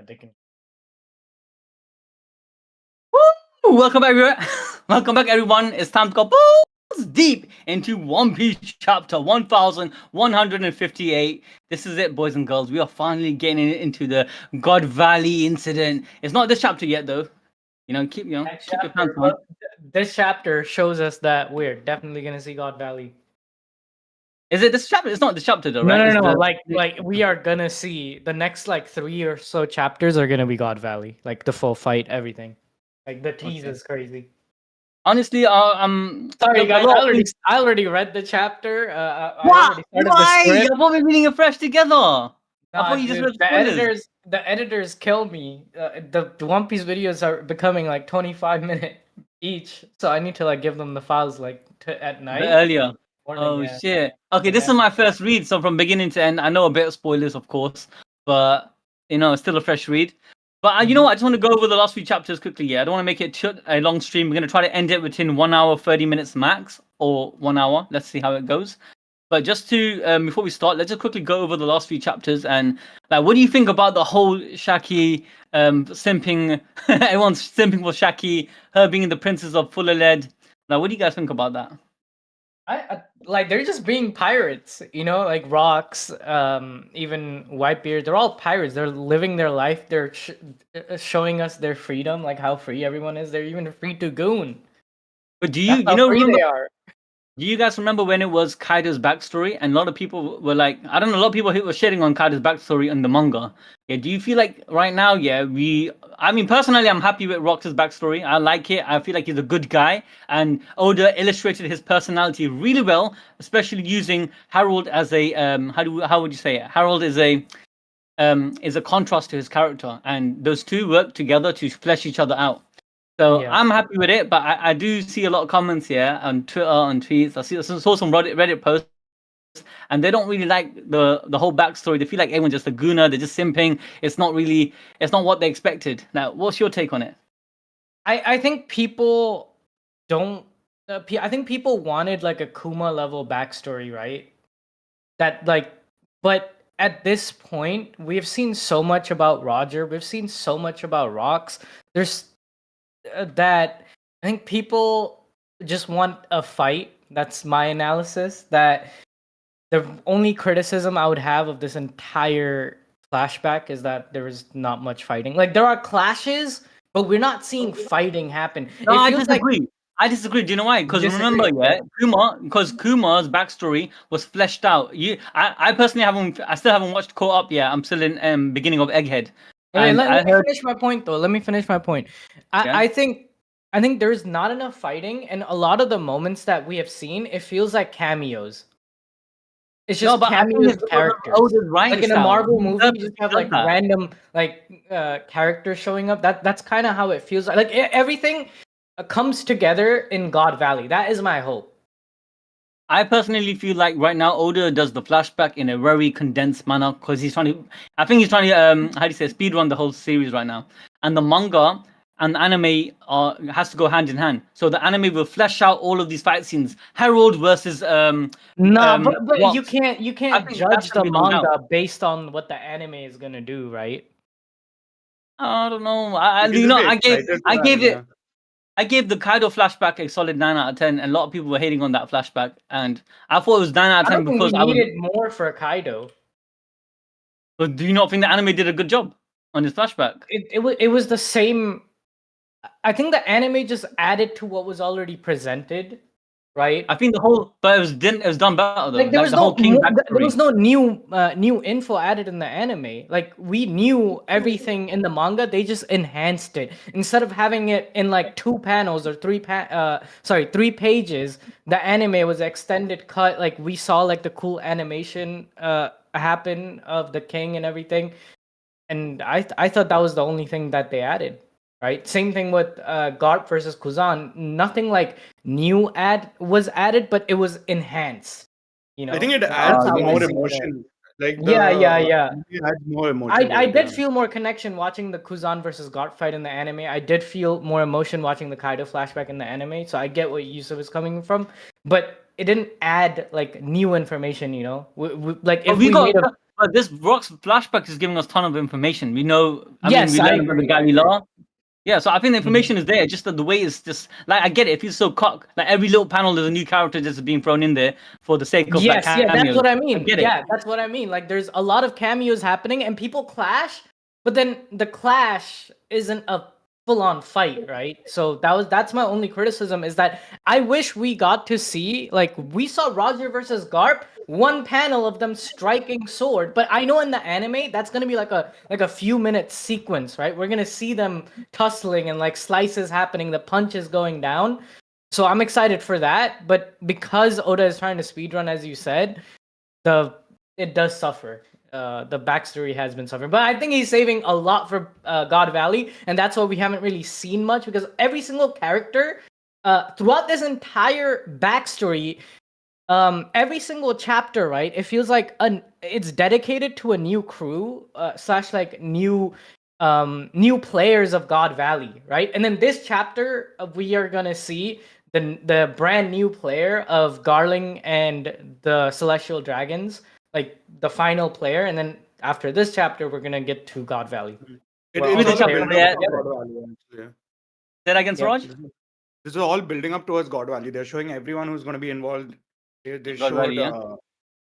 They can. Woo! Welcome back, everyone. Welcome back, everyone. It's time to go balls deep into One Piece chapter 1158. This is it, boys and girls. We are finally getting into the God Valley incident. It's not this chapter yet, though. Keep your pants on. This chapter shows us that we're definitely gonna see God Valley. Is it this chapter? It's not this chapter, though, right? No. Like we are gonna see the next 3 or so chapters are gonna be God Valley, like the full fight, everything. Like the tease is crazy. Honestly, sorry guys, I already read the chapter. Why? I thought we were reading it fresh together. I thought you just read the editors kill me. The One Piece videos are becoming 25-minute each, so I need to give them the files at night. Earlier. Shit. Okay, this is my first read, so from beginning to end, I know a bit of spoilers, of course, but it's still a fresh read. But you know what? I just want to go over the last few chapters quickly. Yeah, I don't want to make it a long stream. We're gonna try to end it within 1 hour 30 minutes max, or 1 hour. Let's see how it goes. But just to before we start, let's just quickly go over the last few chapters and what do you think about the whole Shaki simping? Everyone's simping for Shaki, her being the princess of Fuller Lead. Now, what do you guys think about that? I they're just being pirates, like Rocks, even Whitebeard. They're all pirates. They're living their life. They're showing us their freedom, like how free everyone is. They're even free to goon. But do you remember? Do you guys remember when it was Kaido's backstory? And a lot of people were like, I don't know, a lot of people were shitting on Kaido's backstory in the manga. Yeah, do you feel like right now, personally, I'm happy with Rox's backstory. I like it. I feel like he's a good guy. And Oda illustrated his personality really well, especially using Harold as a, how would you say it? Harold is a contrast to his character. And those two work together to flesh each other out. So yeah. I'm happy with it, but I do see a lot of comments here on Twitter, on tweets. I saw some Reddit posts, and they don't really like the whole backstory. They feel like everyone's just a gooner. They're just simping. It's not what they expected. Now, what's your take on it? I think people don't. I think people wanted a Kuma level backstory, right? But at this point, we've seen so much about Roger. We've seen so much about Rocks. There's that I think people just want a fight. That's my analysis. That the only criticism I would have of this entire flashback is that there is not much fighting. There are clashes, but we're not seeing fighting happen. No, I disagree. I disagree. Do you know why? Because remember, Kuma's backstory was fleshed out. I personally I still haven't caught up yet. I'm still in beginning of Egghead. Let me finish my point, though. Let me finish my point. I think there's not enough fighting, and a lot of the moments that we have seen, it feels like cameos. It's just cameos of characters. In a Marvel movie, you just have random characters showing up. That's kind of how it feels. Everything comes together in God Valley. That is my hope. I personally feel like right now Oda does the flashback in a very condensed manner because he's trying to speed run the whole series right now. And the manga and the anime has to go hand in hand. So the anime will flesh out all of these fight scenes. Harold versus but you can't judge the manga based on what the anime is gonna do, right? I don't know. I gave the Kaido flashback a solid 9 out of 10, and a lot of people were hating on that flashback, and I thought it was 9 out of 10 because I needed more for Kaido. But do you not think the anime did a good job on this flashback? It was the same. I think the anime just added to what was already presented, right? I think but it was done better though. There was no new info added in the anime. We knew everything in the manga. They just enhanced it instead of having it in 2 panels or 3 pages. The anime was extended cut. We saw the cool animation happen of the king and everything, and I thought that was the only thing that they added. Right. Same thing with Garp versus Kuzan. Nothing new was added, but it was enhanced. I think it adds more emotion. Yeah. It adds more emotion. I did feel more connection watching the Kuzan versus Garp fight in the anime. I did feel more emotion watching the Kaido flashback in the anime. So I get what Yusuf is coming from, but it didn't add new information. But this Rock's flashback is giving us a ton of information. We know. I Yes, mean, we I learned about the agree. Galila. Yeah, so I think the information is there. Just that the way is just like I get it. It feels so cock. Like every little panel, there's a new character just being thrown in there for the sake of like Yes, yeah, that's cameos. what I I mean. get it. Yeah, that's what I mean. Like, there's a lot of cameos happening, and people clash, but then the clash isn't a full-on fight, right? So that's my only criticism is that I wish we got to see, like, we saw Roger versus Garp, one panel of them striking sword, but I know in the anime that's gonna be like a few minute sequence, right? We're gonna see them tussling and like slices happening, the punches going down. So I'm excited for that, but because Oda is trying to speedrun, as you said, it does suffer. The backstory has been suffering, but I think he's saving a lot for God Valley, and that's why we haven't really seen much because every single character throughout this entire backstory, every single chapter, right? It feels like it's dedicated to a new crew slash like new players of God Valley, right? And then this chapter we are gonna see the brand new player of Garling and the Celestial Dragons, like the final player, and then after this chapter we're gonna get to God Valley. It's also building up to God Valley, actually. That against Raj? This is all building up towards God Valley. They're showing everyone who's going to be involved. They showed Valley,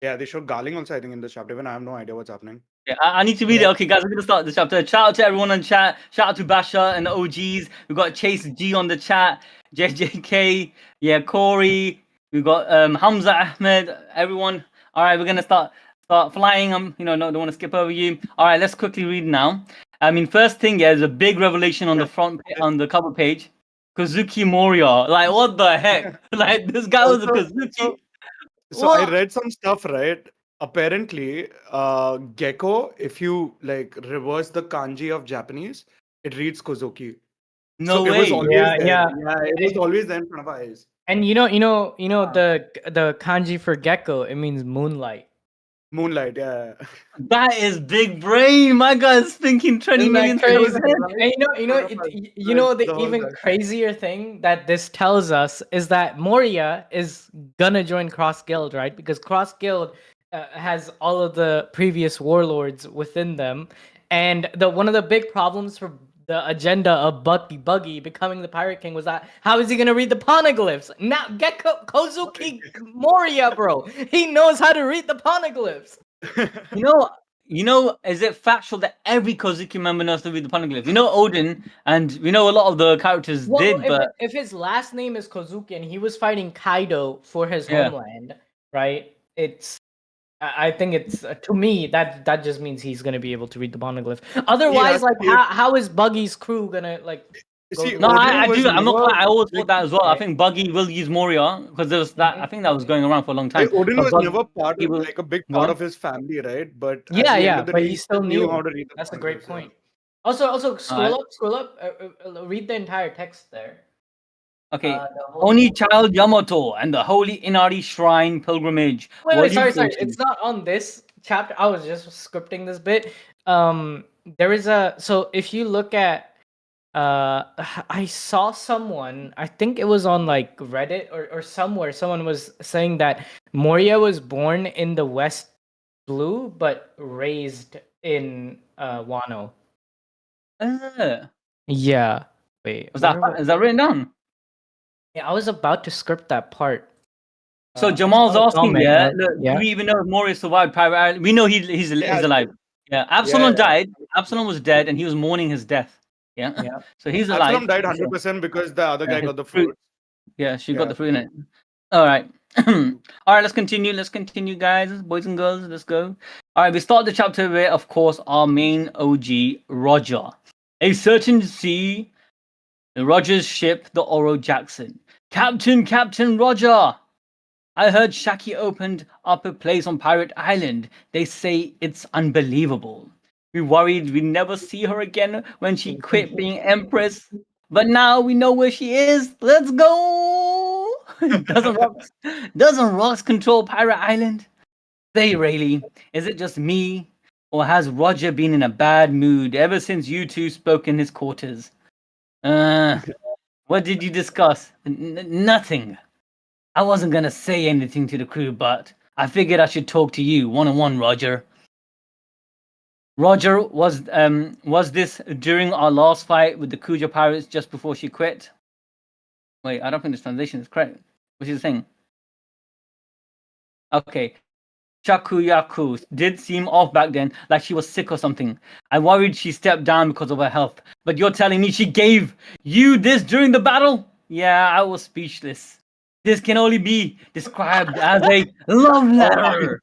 they showed Garling also, I think, in this chapter. Even I have no idea what's happening. Yeah, I need to read it. Okay, guys, we're gonna start the chapter. Shout out to everyone on chat. Shout out to Basha and the OGs. We've got Chase G on the chat. JJK, yeah, Corey. We've got Hamza Ahmed. Everyone. All right, we're gonna start flying. Don't want to skip over you. All right, let's quickly read now. I mean, first thing, there's a big revelation on the front on the cover page. Kozuki Moria. Like, what the heck? Like, this guy was a Kozuki. So I read some stuff, right? Apparently, Gecko, if you like reverse the kanji of Japanese, it reads Kozuki. No way. It was always Yeah, there. yeah. It was always there in front of our eyes. And you know the kanji for gecko, it means moonlight. Moonlight, yeah. That is big brain. My guy's thinking 20 million crazy. times. And the even crazier thing that this tells us is that Moria is gonna join Cross Guild, right? Because Cross Guild has all of the previous warlords within them, and one of the big problems for the agenda of Buggy becoming the Pirate King was that how is he gonna read the poneglyphs? Now get Kozuki Moria, bro. He knows how to read the poneglyphs. You know, is it factual that every Kozuki member knows to read the poneglyph? You know Odin, and we know a lot of the characters did, but if his last name is Kozuki and he was fighting Kaido for his homeland, right? I think it's to me that just means he's gonna be able to read the poneglyph. Otherwise, how is Buggy's crew gonna like? I do. I'm not. I always thought that as well. I think Buggy will use Moria because there's that. I think that was going around for a long time. Odin was never part of like a big part of his family, right? But but he still knew how to read. That's a great point. Also, scroll up. Read the entire text there. Okay, Oni Child Yamato and the Holy Inari Shrine Pilgrimage. Wait, sorry. It's not on this chapter. I was just scripting this bit. There is so if you look at, I saw someone, I think it was on like Reddit or somewhere, someone was saying that Moria was born in the West Blue but raised in Wano. Yeah. Wait. Is that written down? Yeah, I was about to script that part. So Jamal's asking, do we even know if Moria survived Pirate Island? We know he's alive. Yeah, Absalom died. Absalom was dead, and he was mourning his death. Yeah. So he's alive. Absalom died 100% because the other guy got the fruit. Yeah, she got the fruit in it. All right. All right, let's continue. Let's continue, guys, boys and girls. Let's go. All right, we start the chapter with, of course, our main OG, Roger. A certain sea, Roger's ship, the Oro Jackson. Captain Roger! I heard Shaki opened up a place on Pirate Island. They say it's unbelievable. We worried we'd never see her again when she quit being Empress. But now we know where she is. Let's go! Doesn't Rocks control Pirate Island? Say, Rayleigh, is it just me? Or has Roger been in a bad mood ever since you two spoke in his quarters? What did you discuss? Nothing. I wasn't gonna say anything to the crew, but I figured I should talk to you one-on-one, Roger. Roger, was this during our last fight with the Kuja pirates just before she quit? Wait, I don't think this translation is correct. What's he saying? Okay. Shakuyaku did seem off back then, like she was sick or something. I worried she stepped down because of her health. But you're telling me she gave you this during the battle? Yeah, I was speechless. This can only be described as a love letter.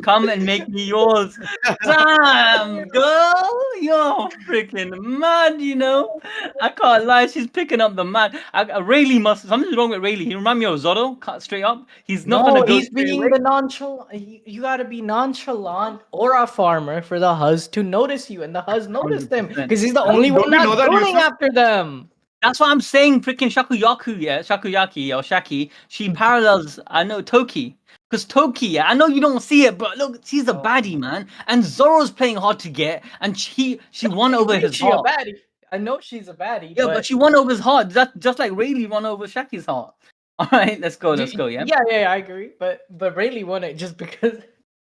Come and make me yours. Damn, girl, you're freaking mad, you know. I can't lie, she's picking up the mad. Rayleigh must, something's wrong with Rayleigh. He remind me of Zoro, cut straight up. He's not gonna go he's straight being away. the nonchalant. You gotta be nonchalant or a farmer for the Huz to notice you, and the Huz noticed him 100%. because he's the only Don't one we not know that, going Yusuf? after them. That's why I'm saying freaking Shakuyaki or Shaki, she parallels, I know, Toki. Because Toki, yeah, I know you don't see it, but look, she's a baddie, man. And Zoro's playing hard to get, and she won over his She a heart. baddie. I know she's a baddie. Yeah, but she won over his heart. That's just like Rayleigh won over Shaki's heart. All right, let's go, yeah. Yeah, I agree. But Rayleigh won it just because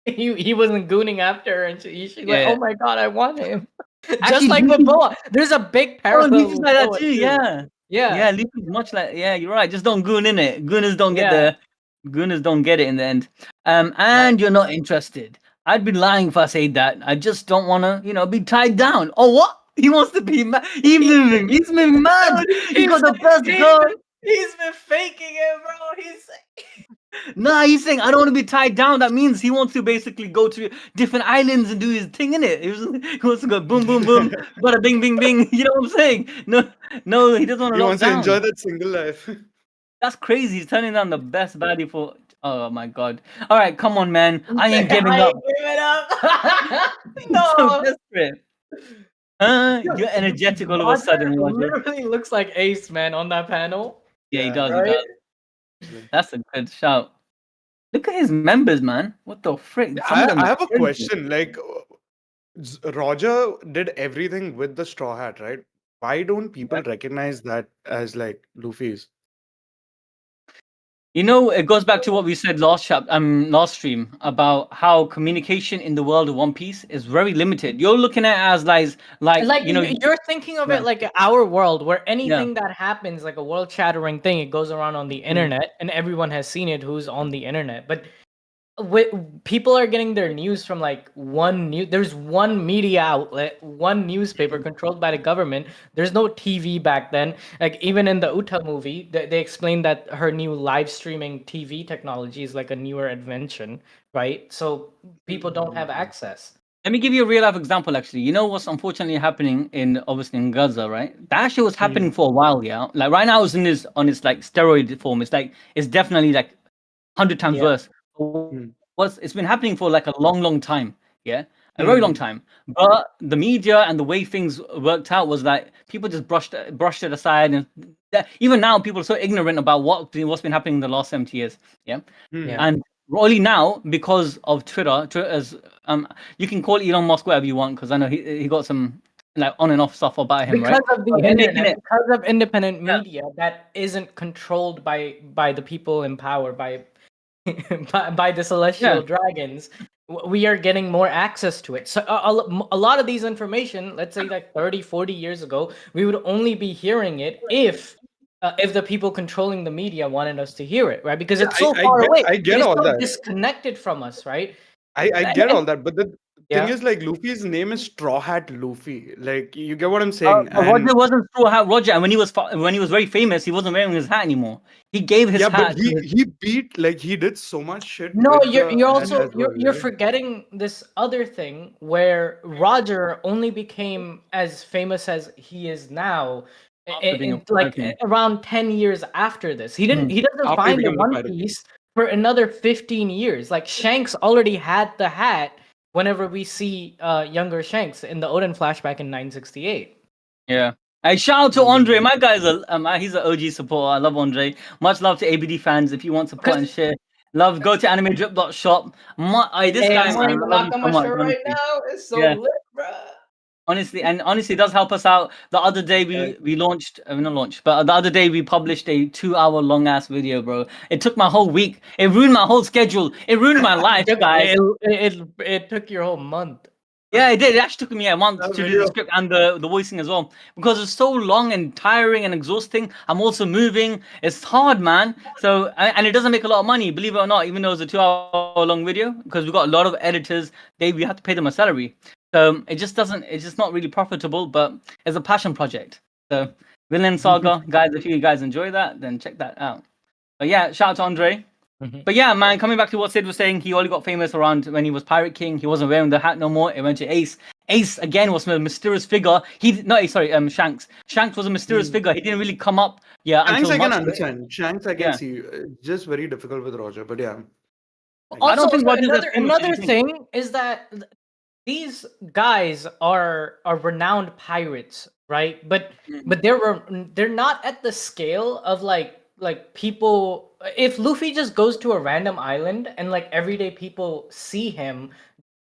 he wasn't gooning after her, and she's like, oh my god, I want him. Just Actually, like with Boa, there's a big parallel. Luffy's with like that Boa, too, yeah. Yeah, Luffy's much like, yeah, you're right. Just don't goon in it. Gooners don't get it in the end. And you're not interested. I'd be lying if I say that. I just don't want to, be tied down. Oh, what? He wants to be mad. He's moving mad. He got the best girl. He's been faking it, bro. Nah, he's saying I don't want to be tied down. That means he wants to basically go to different islands and do his thing in it. He wants to go boom, boom, boom, bada bing, bing, bing. You know what I'm saying? No, he doesn't want to. He wants to enjoy that single life. That's crazy. He's turning down the best baddie for. Oh my god! All right, come on, man. I ain't giving up. No, so desperate. You're energetic all of a sudden. Roger. Literally looks like Ace, man, on that panel. Yeah, he does. Right? He does. That's a good shout. Look at his members, man. What the frick? I have a question. Like, Roger did everything with the straw hat, right? Why don't people recognize that as like Luffy's? It goes back to what we said last stream about how communication in the world of One Piece is very limited. You're looking at it as like you're thinking of it like our world, where anything that happens, like a world-shattering thing, it goes around on the internet, and everyone has seen it who's on the internet. But people are getting their news from like there's one media outlet, one newspaper controlled by the government. There's no TV back then. Like even in the Uta movie, they explained that her new live streaming TV technology is like a newer invention, right? So people don't have access. Let me give you a real life example. Actually, you know what's unfortunately happening obviously in Gaza, right? That shit was happening for a while, yeah. Like right now, it's on its like steroid form. It's definitely like 100 times worse. It's been happening for like a long time, yeah, a very long time. But the media and the way things worked out was that people just brushed it aside, and even now people are so ignorant about what's been happening in the last 70 years, yeah. And only now because of Twitter's you can call Elon Musk whatever you want, because I know he got some like on and off stuff about him, because right? of the internet, because of independent media that isn't controlled by the people in power, by the celestial dragons. We are getting more access to it. So a lot of these information, let's say like 30-40 years ago, we would only be hearing it if the people controlling the media wanted us to hear it, right? Because it's so far away. I get all that. Disconnected from us, right? I get all that, but the thing is, like, Luffy's name is Straw Hat Luffy. Like, you get what I'm saying? Roger wasn't Straw Hat Roger, and when he was very famous, he wasn't wearing his hat anymore. He gave his hat. But he beat, like, he did so much shit. No, you're also you're forgetting this other thing where Roger only became as famous as he is now. Around 10 years after this, he doesn't find the One Piece for another 15 years. Like Shanks already had the hat whenever we see younger Shanks in the Odin flashback in 968. Yeah. Hey, shout out to Andre. My guy's he's an OG supporter. I love Andre. Much love to ABD fans. If you want support and share, go to animedrip.shop. This guy, man, I love you so much. Right now is so lit, bro. Honestly, it does help us out. The other day we launched, not launched, but the other day we published a 2-hour long ass video, bro. It took my whole week. It ruined my whole schedule. It ruined my life, guys. It took your whole month. Yeah, it did. It actually took me a month That to do the video. script and the voicing as well because it's so long and tiring and exhausting. I'm also moving. It's hard, man. So and it doesn't make a lot of money, believe it or not. Even though it's a 2-hour long video, because we got a lot of editors, we have to pay them a salary. So it just doesn't. It's just not really profitable, but it's a passion project. So Villain Saga, guys, if you guys enjoy that, then check that out. But yeah, shout out to Andre. But yeah, man, coming back to what Sid was saying, he only got famous around when he was Pirate King. He wasn't wearing the hat no more. It went to Ace. Ace again was a mysterious figure. Shanks. Shanks was a mysterious figure. He didn't really come up, Shanks until I can much. understand. Shanks I can Yeah. see. Just very difficult with Roger, but yeah. I don't Also, think Roger's as famous as you another think. thing is that these guys are renowned pirates, right? But they're not at the scale of like people. If Luffy just goes to a random island and like everyday people see him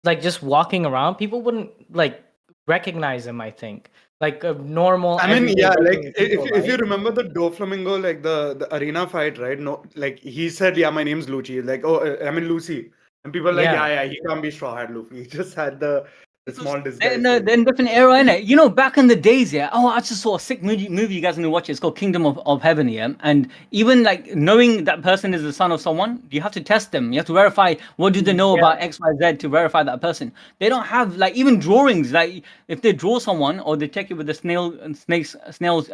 like just walking around, people wouldn't like recognize him. I think like a normal. I mean, everyday yeah, like regular people, if you right? remember the Doflamingo, like the arena fight, right? No, like he said, yeah, my name's Lucci. Like, oh, I mean Lucy, and people are like, Yeah. yeah, he can't be Straw Hat Luffy. He just had the small disguise They're thing. in a different era, innit? You know, back in the days, yeah. Oh, I just saw a sick movie you guys need to watch it. It's called Kingdom of Heaven, yeah. And even like knowing that person is the son of someone, you have to test them. You have to verify what do they know Yeah. about X, Y, Z to verify that person. They don't have like even drawings. Like if they draw someone or they check it with the snail's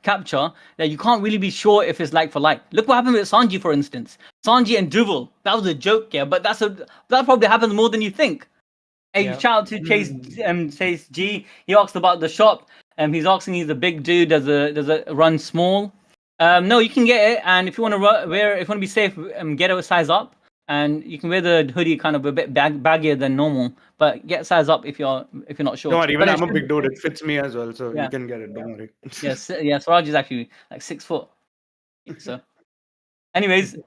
capture, that you can't really be sure if it's like for like. Look what happened with Sanji, for instance. Sanji and Duval. That was a joke, yeah. But that probably happens more than you think. Hey, Yeah. shout out to Chase G. He asked about the shop. He's asking, he's a big dude. Does it run small? No, you can get it. And if you want to wear, if you want to be safe, get a size up. And you can wear the hoodie kind of a bit baggier than normal, but get size up if you're not sure. Don't worry, even But I'm a big dude. It fits me as well, so yeah. you can get it. Don't worry. Yes, yes. Raj is actually like 6 foot. So, anyways,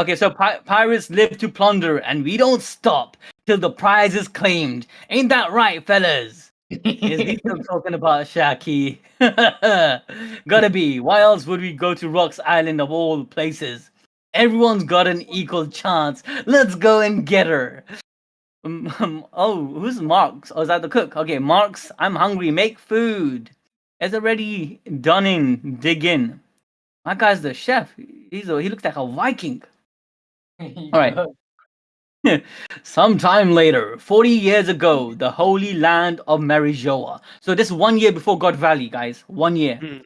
okay. So pirates live to plunder, and we don't stop till the prize is claimed. Ain't that right, fellas? Is these I'm talking about Shaki? Gotta be. Why else would we go to Rock's Island of all places? Everyone's got an equal chance. Let's go and get her. Oh, who's Marks? Oh, is that the cook? Okay, Marks, I'm hungry. Make food. It's already done in. Dig in. My guy's the chef. He looks like a Viking. All right. Sometime later, 40 years ago, the holy land of Marijoa. So this is 1 year before God Valley, guys. 1 year.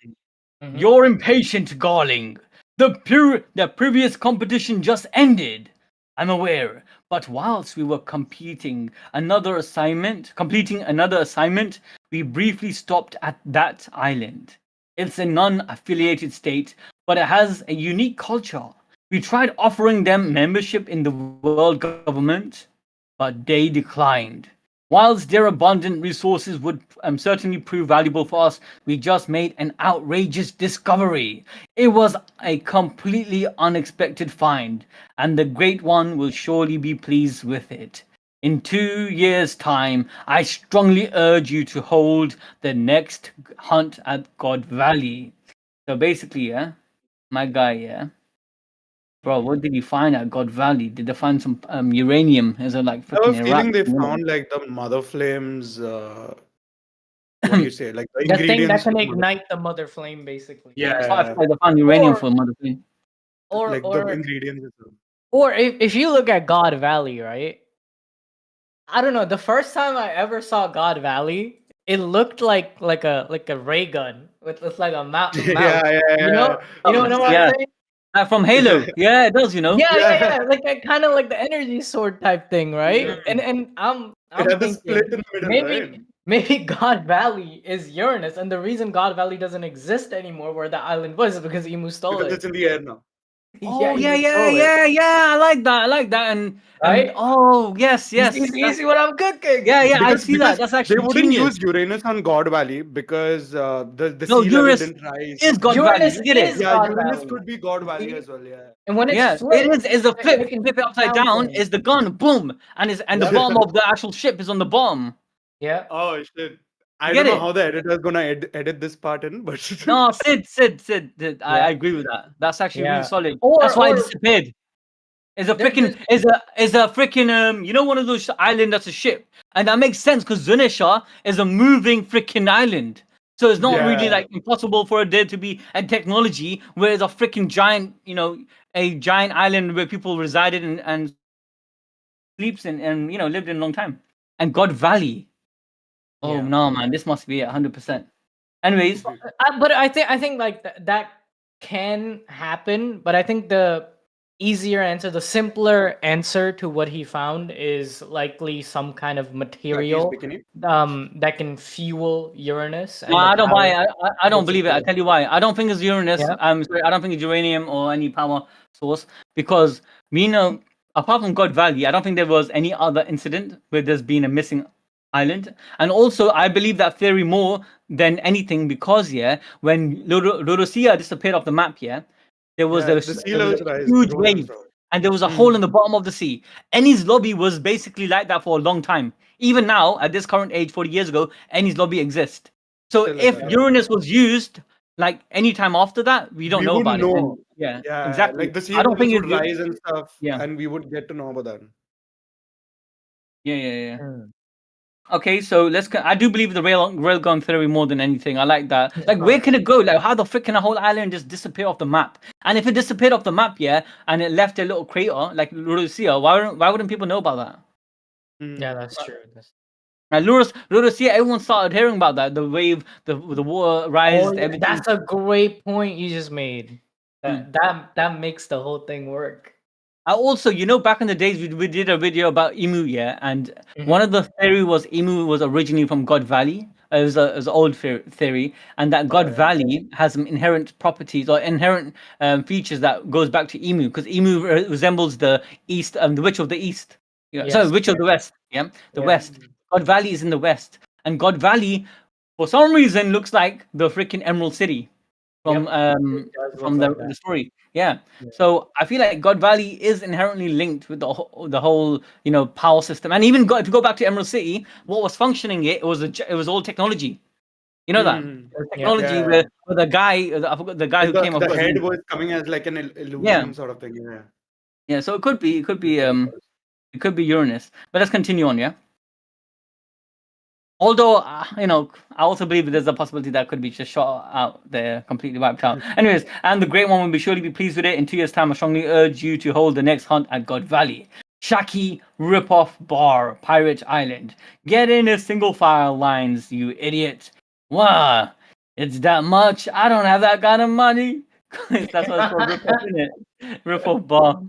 You're impatient, Garling. The previous competition just ended. I'm aware, but whilst we were completing another assignment, we briefly stopped at that island. It's a non-affiliated state, but it has a unique culture. We tried offering them membership in the world government, but they declined. Whilst their abundant resources would certainly prove valuable for us, we just made an outrageous discovery. It was a completely unexpected find, and the Great One will surely be pleased with it. In 2 years' time, I strongly urge you to hold the next hunt at God Valley. So basically, yeah, my guy, yeah. Bro, what did you find at God Valley? Did they find some uranium? Is it like I have freaking a Iraq? feeling they found like the mother flames. What do you say? Like the The thing that ingredients. can for mother- ignite the mother flame, basically. That's why I feel Yeah, like they found uranium Or for mother thing. like the or ingredients. as well. or if you look at God Valley, right? I don't know. The first time I ever saw God Valley, it looked like a ray gun with like a mouse. Yeah, You know what I'm Yeah, saying? from Halo. Yeah, it does. Yeah. Like kind of like the energy sword type thing, right? And I'm It had the split thinking in the middle, right? maybe God Valley is Uranus, and the reason God Valley doesn't exist anymore where the island was is because Emu stole Because it. it's in the air now. Oh Emu stole it, I like that. And right? oh yes, You that's, see what I'm cooking? yeah, I Because see that. That's they actually wouldn't genius. use Uranus on God Valley because the No, sea level Uranus didn't rise. is God Valley. Uranus You get is it? Yeah, God Uranus Valley. could be God You Valley see? as well. Yeah. And when it's Yeah, flipped, it is the flip. it can Flip it upside sound down. things. Is the gun? Boom, and the bottom of the actual ship is on the bottom. Yeah. Oh shit! I You don't get know it? how the editor is gonna edit this part in, but No, Sid. I Yeah. agree with that. That's actually really Yeah. solid. That's why it Or disappeared. Is a freaking you know, one of those island that's a ship, and that makes sense because Zunisha is a moving freaking island. So it's not really Yeah. like impossible for there to be a technology where it's a freaking giant, you know, a giant island where people resided and sleeps in and, you know, lived in a long time. And God Valley. Oh Yeah. no, man, this must be 100%. Anyways, But I think like that can happen, but I think the easier answer, the simpler answer to what he found is likely some kind of Shaki's material bikini. that can fuel Uranus no, and the I don't buy power. it. I don't believe it. I Basically. tell you why. I don't think it's Uranus. Yeah. I'm sorry. I don't think it's uranium or any power source because we know, apart from God Valley, I don't think there was any other incident where there's been a missing island. And also, I believe that theory more than anything because when Rhodosia disappeared off the map, there was Yeah, a the sea there was levels a rise, huge rose, wave, bro. and there was a hole in the bottom of the sea. Eni's lobby was basically like that for a long time. Even now, at this current age, 40 years ago, Eni's lobby exists. So Still like if that. Uranus was used like any time after that, we don't We know wouldn't about it. And know. yeah, Yeah, exactly. like the sea I don't levels think would it's rise and stuff, yeah, and we would get to know about that. yeah. Mm. Okay, so I do believe the railgun theory more than anything. I like that. Like, Uh, where can it go? Like, how the frick can a whole island just disappear off the map? And if it disappeared off the map, and it left a little crater like Lucia, why wouldn't people know about that? Yeah, mm. that's true. And Lucia, everyone started hearing about that. The wave, the water Oh, rise, yeah, everything. that's a great point you just made. Hmm. That makes the whole thing work. Also, you know, back in the days, we did a video about Emu, and one Mhm. of the theory was Emu was originally from God Valley. It was an old theory, and that Oh God yeah. Valley has some inherent properties or inherent features that goes back to Emu, because Emu resembles the East, the Witch of the East. Yeah, sorry, Yes. Witch of the West. Yeah, the Yeah. West. God Valley is in the West, and God Valley, for some reason, looks like the freaking Emerald City from Yep. It does look from like the that. story. Yeah. Yeah. So I feel like God Valley is inherently linked with the whole, you know, power system. And even if you go back to Emerald City, what was functioning it was all technology. You know that Mm. the Yep. technology Yeah. where the guy, I forgot the guy Like who came. I the forgot his head name. was coming as like an Yeah, illusion sort of thing. Yeah. yeah. So it could be Uranus. But let's continue on. Yeah. Although, you know, I also believe there's a possibility that could be just shot out there, completely wiped out. Anyways, and the Great One will surely be pleased with it. In 2 years' time, I strongly urge you to hold the next hunt at God Valley. Shaki Ripoff Bar, Pirate Island. Get in a single file lines, you idiot. Wow, it's that much? I don't have that kind of money. That's what it's called, Ripoff, isn't it? Ripoff Bar.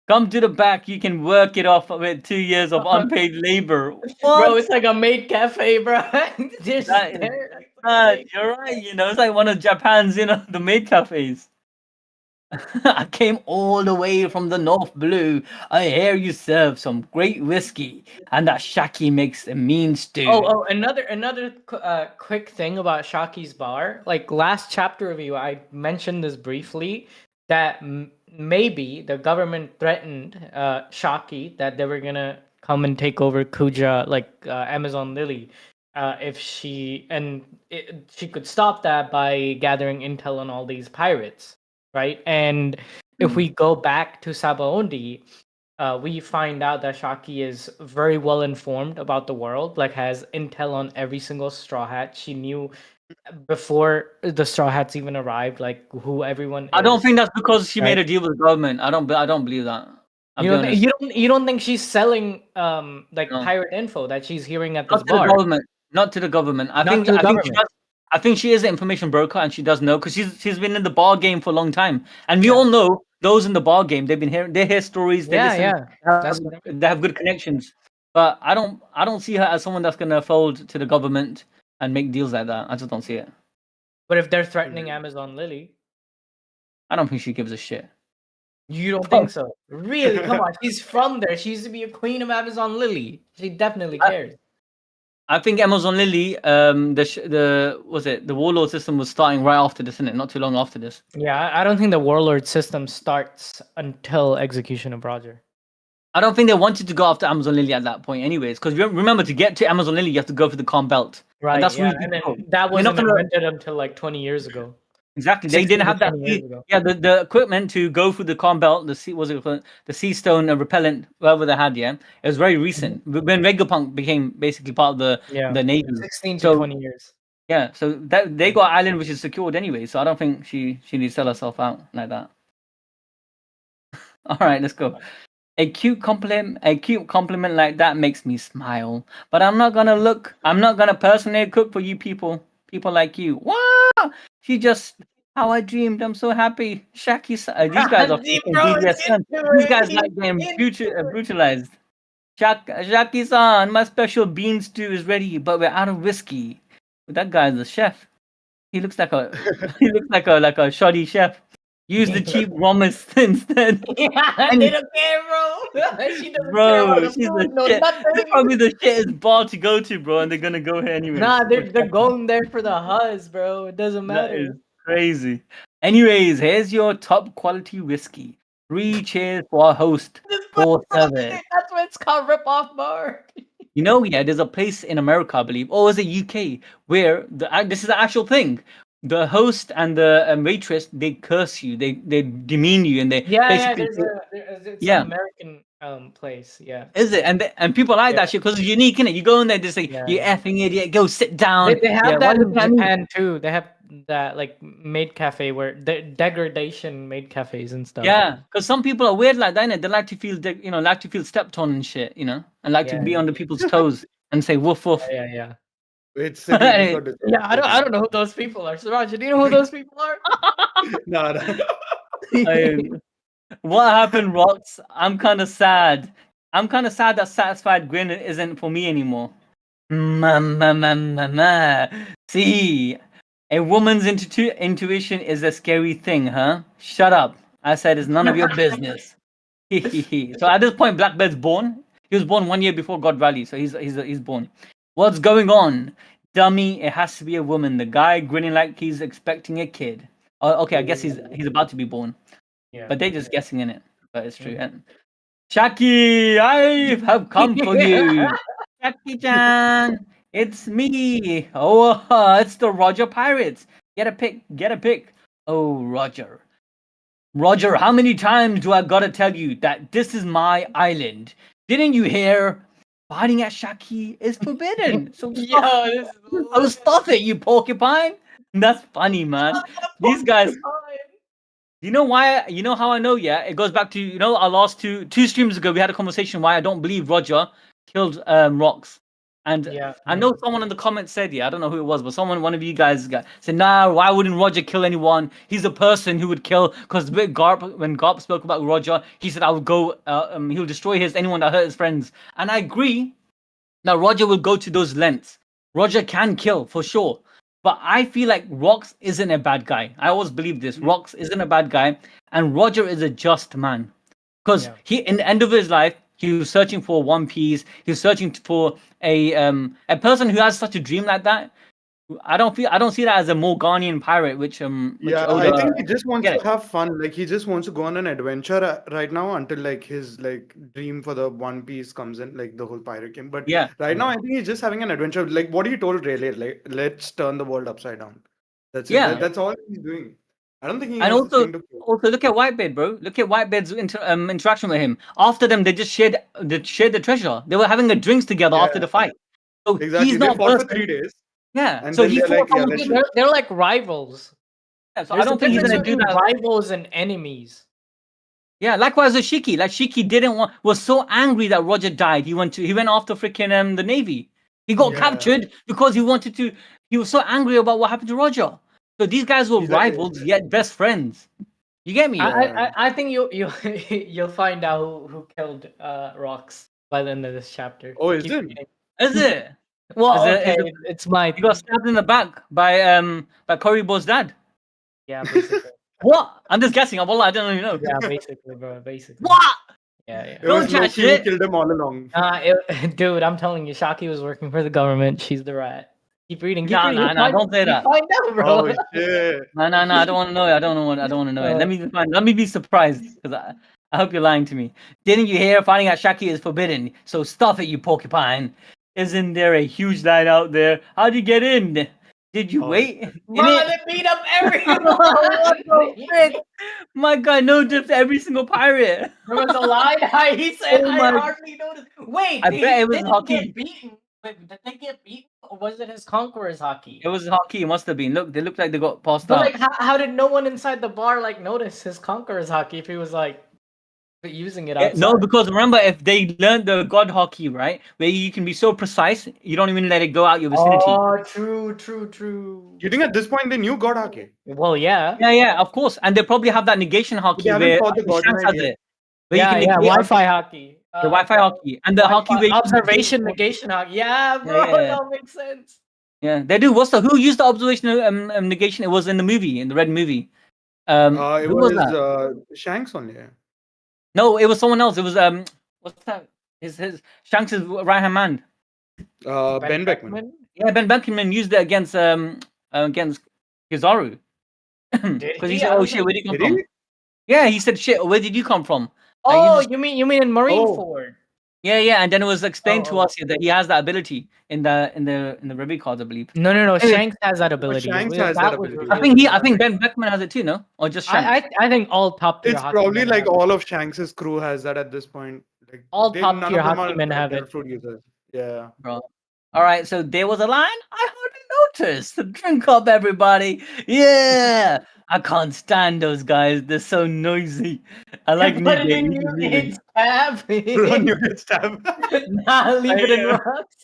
Come to the back, you can work it off with 2 years of unpaid labor. Bro, What? it's like a maid cafe, bro. Just That is there. you're right. You know, it's like one of Japan's, you know, the maid cafes. I came all the way from the North Blue. I hear you serve some great whiskey, and that Shaki makes a mean stew. Another quick thing about Shaki's bar. Like last chapter review, I mentioned this briefly that maybe the government threatened Shaki that they were gonna come and take over Kuja, like Amazon Lily, if she she could stop that by gathering intel on all these pirates, right? And if we go back to Sabaondi, we find out that Shaki is very well informed about the world, like has intel on every single Straw Hat. She knew before the Straw Hats even arrived, like who everyone I don't is. think that's because she made Right? a deal with the government. I don't believe that. I'll You be don't honest. you don't think she's selling like No, pirate info that she's hearing at this not to the bar? government. Not to the government. Not to the I think she government. does. I think she is an information broker, and she does know because she's been in the bar game for a long time, and we Yeah. all know those in the bar game. They've been hearing, they hear stories, they Yeah, listen, yeah. That's what I mean. they have good connections. But I don't see her as someone that's gonna fold to the government and make deals like that. I just don't see it. But if they're threatening Amazon Lily, I don't think she gives a shit. you don't think so? Really? Come on. She's from there. She used to be a queen of Amazon Lily. She definitely cares. I think Amazon Lily, the warlord system was starting right after this, isn't it? Not too long after this. Yeah, I don't think the warlord system starts until execution of Roger. I don't think they wanted to go after Amazon Lily at that point, anyways. Because remember, to get to Amazon Lily, you have to go through the Calm Belt, Right. and that's Yeah, really and difficult. then that You're not wasn't gonna. invented until like 20 years ago. Exactly. They didn't 16 to have that. 20 years ago. Yeah, the equipment to go through the calm belt, the sea was it called? The sea stone repellent, whatever they had. Yeah, it was very recent when Vegapunk became basically part of the Navy. 16 to So 20 years. yeah, so that they got an island which is secured anyway. So I don't think she needs to sell herself out like that. All right, let's go. A cute compliment like that makes me smile. But I'm not gonna personally cook for you people like you. Wow, she just how I dreamed. I'm so happy. Shaki, these guys are fucking BDSM. These guys like getting brutalized. Shaki-san, my special bean stew is ready, but we're out of whiskey. That guy's a chef. He looks like a like a shoddy chef. Use the cheap Romus instead. Yeah, they don't care, bro. She doesn't care about Bro, the she's the food, no shit. nothing. This probably the shittest bar to go to, bro, and they're gonna go here anyway. Nah, they're going there for the huzz, bro. It doesn't That is matter. crazy. Anyways, here's your top quality whiskey. 3 cheers for our host. For service. That's why it's called rip off bar. You know, yeah, there's a place in America, I believe, or is it UK, where this is the actual thing. The host and the waitress, they curse you, they demean you, and they basically it's an American place, yeah. Is it? And people like that shit because it's unique, innit? You go in there, they say, "You effing idiot, go sit down." They have that in Japan too. They have that like maid cafe where the degradation maid cafes and stuff. Yeah, because some people are weird like that, innit? They like to feel, like to feel stepped on and shit, and like to be under people's toes and say woof woof. Yeah. It's I don't know who those people are. So Roger, do you know who those people are? No. What happened, Rox? I'm kind of sad. That satisfied grin isn't for me anymore. See, a woman's intuition is a scary thing, huh? Shut up. I said it's none of your business. So at this point, Blackbeard's born. He was born 1 year before God Valley, so he's born. What's going on? Dummy, it has to be a woman. The guy grinning like he's expecting a kid. Oh, okay, I guess he's about to be born. Yeah. But they're just guessing in it. But it's true. And Shaki, I have come for you. Shaki-chan, it's me. Oh, it's the Roger Pirates. Get a pic. Oh, Roger. Roger, how many times do I gotta tell you that this is my island? Didn't you hear? Fighting at Shaki is forbidden. So stop it, you porcupine. That's funny, man. These guys. You know why? You know how I know? Yeah, it goes back to our last two streams ago. We had a conversation why I don't believe Roger killed Rox, and I know someone in the comments said, I don't know who it was, but one of you guys said, nah, why wouldn't Roger kill anyone? He's a person who would kill. Because when Garp spoke about Roger, he said I would go, he'll destroy anyone that hurt his friends, and I agree that Roger will go to those lengths. Roger can kill for sure. But I feel like Rox isn't a bad guy. I always believe this. Rox isn't a bad guy, and Roger is a just man. Because in the end of his life, he was searching for One Piece. He was searching for a person who has such a dream like that. I don't see that as a Morganian pirate, which I think he just wants to have fun. Like he just wants to go on an adventure right now until like his dream for the One Piece comes in, like the whole pirate game. But right now I think he's just having an adventure. Like what he told Rayleigh, like let's turn the world upside down. That's it. That's all he's doing. I don't think he has also look at Whitebeard, bro. Look at Whitebeard's interaction with him. After them, they just shared the treasure. They were having a drinks together after the fight. So he's not fought for 3 days. Yeah, and so they're like rivals. Yeah, so I don't think he's gonna do that. Rivals and enemies. Yeah, likewise with Shiki. Like Shiki was so angry that Roger died. He went after freaking the Navy. He got captured because he was so angry about what happened to Roger. So these guys were rivals yet best friends. You get me? I think you'll find out who killed Rox by the end of this chapter. Oh, is it? Is it? Well, it's my. He got stabbed in the back by Koribo's dad. Yeah, basically. What? I'm just guessing. I don't even know. Yeah, basically, bro. Basically. What? Yeah. Don't chat shit. Killed him all along. Dude, I'm telling you, Shaki was working for the government. She's the rat. Keep reading. No, don't say that. Find out, bro. Oh shit. No, I don't want to know it. I don't want to know it. Let me be surprised, because I hope you're lying to me. Didn't you hear? Fighting at Shaki is forbidden. So stuff it, you porcupine. Isn't there a huge line out there? How'd you get in? Did you wait? Man, they beat up everyone. What the frick? My guy no dipped every single pirate. There was a line. He said, Oh I my- hardly noticed. Wait, I bet it was didn't hockey. get beaten. Wait, did they get beaten, or was it his conqueror's hockey? It was hockey. It must have been. Look, they looked like they got passed But out. like, how did no one inside the bar like notice his conqueror's hockey if he was like using it outside? No, because remember, if they learned the god hockey, right, where you can be so precise, you don't even let it go out your vicinity. Oh, true. You think at this point they knew God hockey? Well, yeah. Yeah, of course. And they probably have that negation hockey where Shanks has it. Where you can Wi-Fi hockey. The Wi-Fi hockey. And the hockey where observation negation hockey. Yeah, bro, that makes sense. Yeah, they do. Who used the observation negation? It was in the movie, in the red movie. It was Shanks only. Yeah. No, it was someone else. It was what's that? His Shanks' right hand man. Ben Beckman. Yeah, Ben Beckman used it against Kizaru. Because he said, "Oh shit, where did you come from?" Yeah, he said, "Shit, where did you come from?" Oh, you mean in Marineford? Yeah, and then it was explained to us here that he has that ability in the Ruby cards, I believe. No. Shanks has that ability. Shanks has that ability. I think Ben Beckman has it too, no? Or just Shanks? I think all top tier. It's probably like all of Shanks' crew has that at this point. Like all top tier hockey men have it. Fruit users. Yeah, bro. All right, so there was a line I hardly noticed. Drink up, everybody! Yeah, I can't stand those guys. They're so noisy. I like Newgate stab. Newgate stab. Nah, leave it in rocks.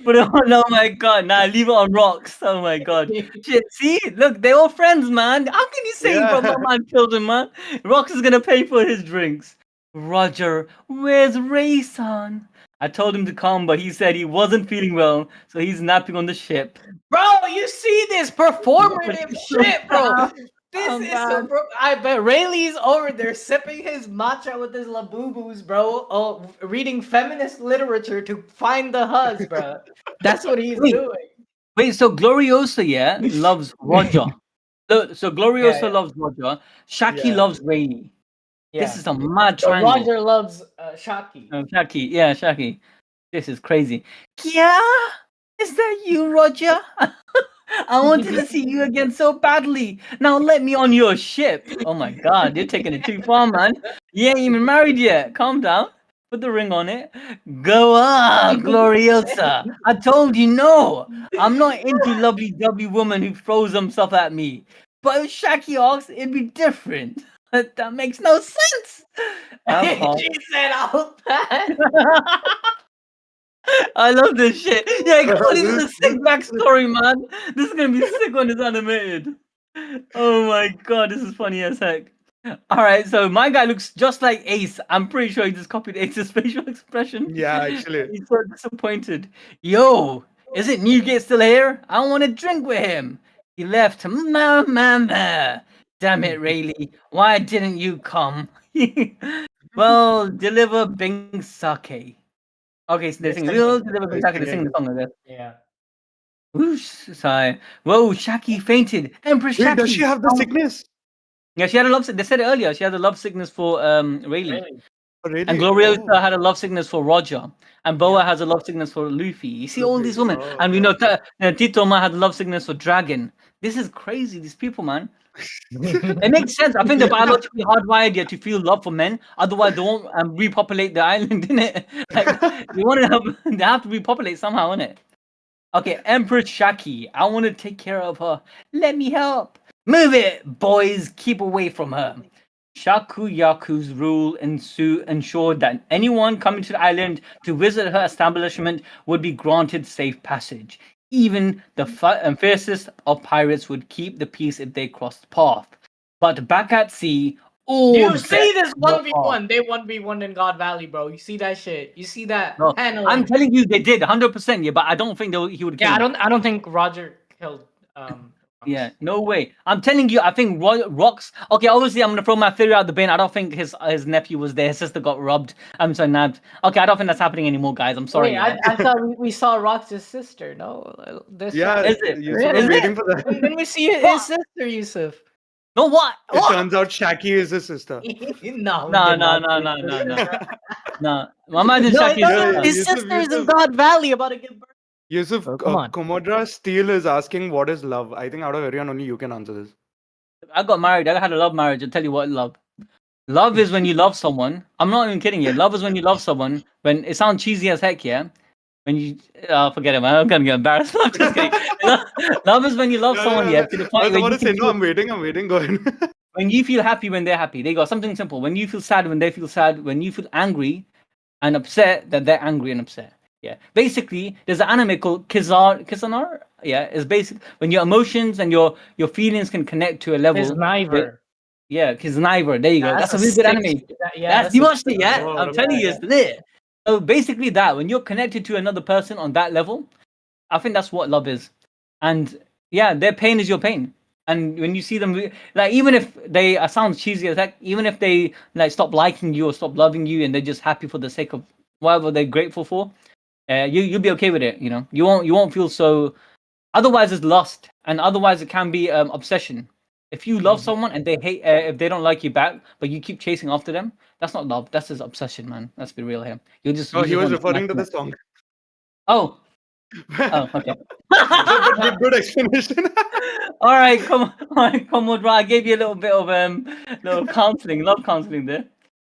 But oh my god, nah, leave it on rocks. Oh my god. Shit, see? Look, they're all friends, man. How can you say from my man killed him, man? Rocks is gonna pay for his drinks. Roger, where's Ray-san? I told him to come, but he said he wasn't feeling well, so he's napping on the ship. Bro, you see this performative shit, bro. This is so, bro. I bet Rayleigh's over there sipping his matcha with his labubus, bro. Reading feminist literature to find the huzz, bro. That's what he's doing. Wait, so Gloriosa, loves Roger. So Gloriosa loves Roger. Shaki loves Rayleigh. Yeah. This is a mad triangle. Roger loves Shaki. Shaki, Shaki. This is crazy. Yeah, is that you, Roger? I wanted to see you again so badly. Now let me on your ship. Oh my god, you're taking it too far, man. You ain't even married yet. Calm down. Put the ring on it. Go on, Gloriosa. I told you no. I'm not into lovely woman who throws himself at me. But if Shaki asks, it'd be different. That makes no sense. She said out that. I love this shit. Yeah, this is a sick backstory, man. This is gonna be sick when it's animated. Oh my god, this is funny as heck. Alright, so my guy looks just like Ace. I'm pretty sure he just copied Ace's facial expression. Yeah, actually. He's so disappointed. Yo, isn't Newgate still here? I want to drink with him. He left. Mama. Damn it, Rayleigh. Why didn't you come? Well, deliver Bing Sake. Okay, so they're singing. We'll deliver Bing Sake. They're singing the song, I guess. Yeah. Whoosh, sigh. Whoa, Shaki fainted. Empress Shaki. Does she have the sickness? Yeah, she had a love. They said it earlier. She had a love sickness for Rayleigh. Really? And Gloriosa had a love sickness for Roger. And Boa has a love sickness for Luffy. You see all these women. And we know Titoma had a love sickness for Dragon. This is crazy, these people, man. It makes sense. I think they're biologically hardwired to feel love for men. Otherwise, they won't repopulate the island, innit? Like, they have to repopulate somehow, innit? Okay, Empress Shaki. I want to take care of her. Let me help. Move it, boys. Keep away from her. Shakuyaku's rule ensured that anyone coming to the island to visit her establishment would be granted safe passage. Even the fiercest of pirates would keep the peace if they crossed path. But back at sea, you see this 1v1? They 1v1 in God Valley, bro. You see that shit? You see that? No, I'm telling you, they did 100%. Yeah, but I don't think he would. Yeah, I don't think Roger killed. Yeah, no way. I'm telling you, I think Rocks. Okay, obviously, I'm gonna throw my theory out the bin. I don't think his nephew was there. His sister got robbed. I'm sorry, nabbed. Okay, I don't think that's happening anymore, guys. I'm sorry. Wait, I thought we saw Rocks' sister. No, is it? Yusuf waiting for that. Didn't we see his sister, Yusuf? No, what? It turns out Shaki is his sister. No. My man is Shaki's sister. His sister is in God Valley about to give birth. Yusuf, come on. Komodra Steel is asking what is love. I think out of everyone, only you can answer this. I got married. I had a love marriage. I'll tell you what love. Love is when you love someone. I'm not even kidding you. Love is when you love someone. When it sounds cheesy as heck, yeah. When you forget it, man. I'm gonna get embarrassed. I'm just kidding. Love is when you love someone, yeah, to the I point was where about you to say, can no, I'm waiting. Go ahead. when you feel happy when they're happy. They got something simple. When you feel sad when they feel sad. When you feel angry and upset, that they're angry and upset. Yeah. Basically, there's an anime called Kizanar. Yeah, it's basic when your emotions and your feelings can connect to a level. Kisniver. Yeah, Kisniver. There you go. That's a really good anime. That's you watched it, yeah? Oh, I'm telling you, it's lit. So basically, that when you're connected to another person on that level, I think that's what love is. And yeah, their pain is your pain. And when you see them, like even if they sound cheesy as heck, even if they like stop liking you or stop loving you, and they're just happy for the sake of whatever they're grateful for, you'll be okay with it. You know, you won't feel so. Otherwise, it's lust, and otherwise it can be obsession. If you love someone and they hate, if they don't like you back, but you keep chasing after them, that's not love. That's just obsession, man. Let's be real here. he was referring to the song. Oh, okay. But good explanation. All right, come on, I gave you a little bit of little counseling, love counseling there.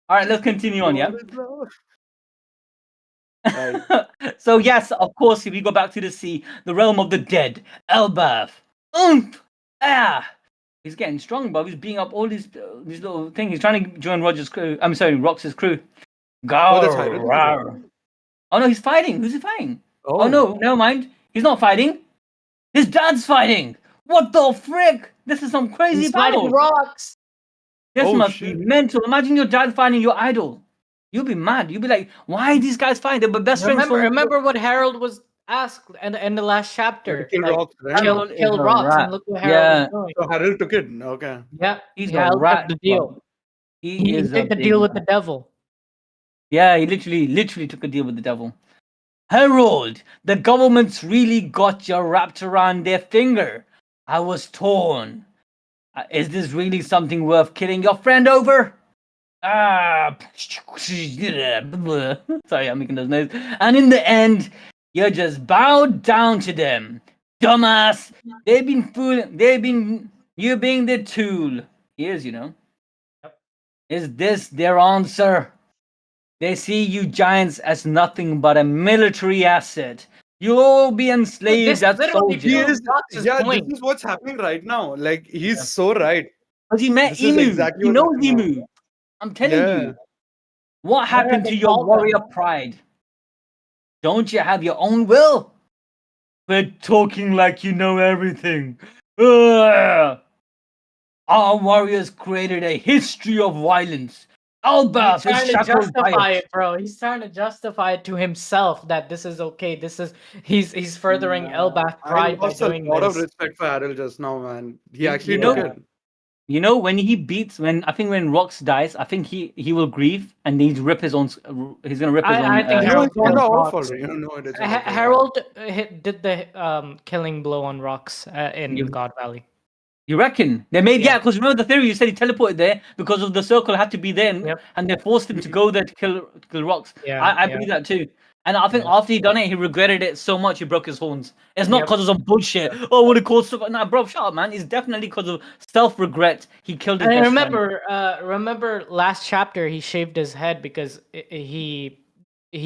All right, let's continue on, yeah. Right. So yes, of course, if we go back to the sea, the realm of the dead, Elbaf. He's getting strong, bro. He's beating up all these little things. He's trying to join Roger's crew. I'm sorry, Rox's crew. Oh no, he's fighting. Who's he fighting? Oh no, never mind. He's not fighting. His dad's fighting. What the frick? This is some crazy battle. Fighting rocks. This must be mental. Imagine your dad fighting your idol. You'll be mad. You'll be like, why are these guys fighting? They're best friends. Remember what Harold was asked in the last chapter. Kill rocks, right? Kill rocks, and look what Harold is doing. So Harold took it. Okay. Yeah, he's Harold took the deal. He took the deal with the devil. Yeah, he literally took a deal with the devil. Harold, the government's really got you wrapped around their finger. I was torn. Is this really something worth killing your friend over? Sorry, I'm making those noises. And in the end, you just bowed down to them. Dumbass. They've been fooling. You being the tool. Here's, Yep. Is this their answer? They see you giants as nothing but a military asset. You'll all be enslaved as soldiers. This is what's happening right now. Like, he's so right. Because he met Emu. He knows Emu. I'm telling you. What happened to your warrior pride? Don't you have your own will? We're talking like you know everything. Our warriors created a history of violence. Elbaf is shackled by it, bro. He's trying to justify it to himself that this is okay. He's furthering Elbaf pride by doing this. I lost a lot of respect for Harold just now, man. He actually took it. When Rox dies, I think he will grieve and he's rip his own. He's gonna rip his own. I think Harold did the killing blow on Rox in God Valley. You reckon they made? Yeah, because remember the theory you said he teleported there because of the circle had to be there, and they forced him to go there to kill Rox. I believe that too. And I think after he done it, he regretted it so much he broke his horns. It's not because of some bullshit. Oh, what it caused stuff. Nah, bro, shut up, man. It's definitely because of self-regret. He killed his best friend. Remember last chapter he shaved his head because he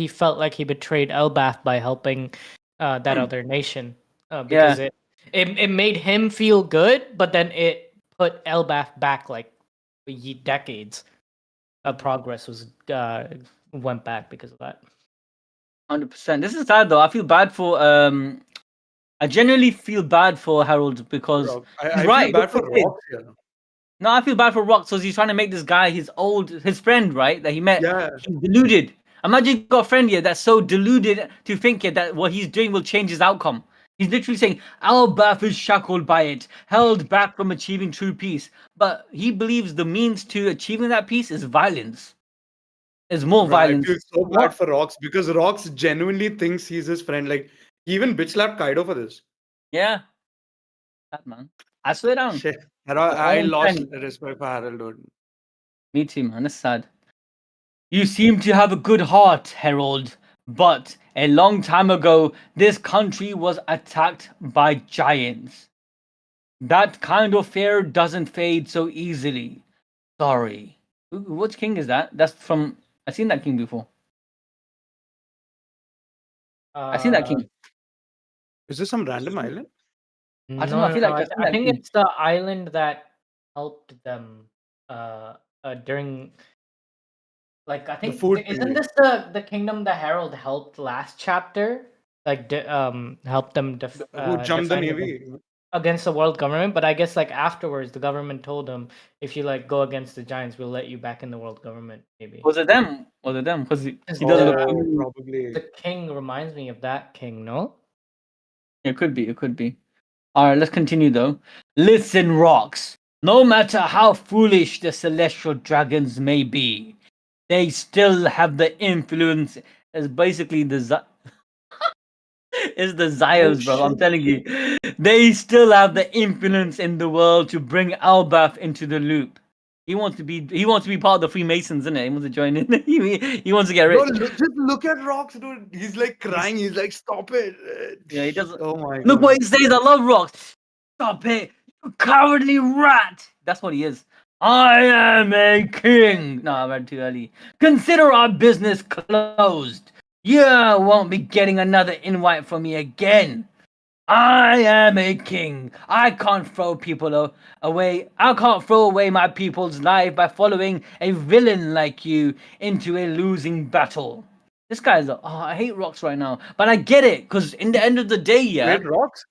felt like he betrayed Elbaf by helping that other nation. Because it made him feel good, but then it put Elbaf back like decades of progress went back because of that. 100%. This is sad though. I feel bad for I genuinely feel bad for Harold because he's right. Feel bad for Rox here. No, I feel bad for Rox because he's trying to make this guy his friend, right? That he met. Yeah. He's deluded. Imagine you got a friend here that's so deluded to think that what he's doing will change his outcome. He's literally saying Elbaf is shackled by it, held back from achieving true peace. But he believes the means to achieving that peace is violence. Is more violence. I feel so bad for Rox because Rox genuinely thinks he's his friend. Like, he even bitch slapped Kaido for this. Yeah. That man. I swear down. Shit. I lost respect for Harold, dude. Me too, man. It's sad. You seem to have a good heart, Harold, But a long time ago, this country was attacked by giants. That kind of fear doesn't fade so easily. Sorry. Which king is that? That's from. I've seen that king before. I've seen that king. Is this some random island? I don't know. I feel like I think it's the island that helped them during. Like, I think isn't this the kingdom the Herald helped last chapter? Like helped them who jumped the navy against the world government, but I guess like afterwards the government told them, if you like go against the giants, we'll let you back in the world government. Maybe was it them? Was it them? Because he doesn't look. Probably the king reminds me of that king. No, it could be. It could be. All right, let's continue though. Listen, rocks. No matter how foolish the celestial dragons may be, they still have the influence as basically the is the Zyos, bro. I'm telling you, they still have the influence in the world to bring Elbaf into the loop. He wants to be part of the Freemasons, isn't it? He wants to join in. he wants to get rich. Bro, just look at Rocks, dude. He's like crying. He's like, stop it. Yeah, he doesn't. Oh my god. Look what he says. I love Rocks. Stop it, you cowardly rat. That's what he is. I am a king. No, I read too early. Consider our business closed. You won't be getting another invite from me again. I am a king. I can't throw people away. I can't throw away my people's life by following a villain like you into a losing battle. This guy's I hate Rocks right now, but I get it because in the end of the day, yeah. Wait, Rocks?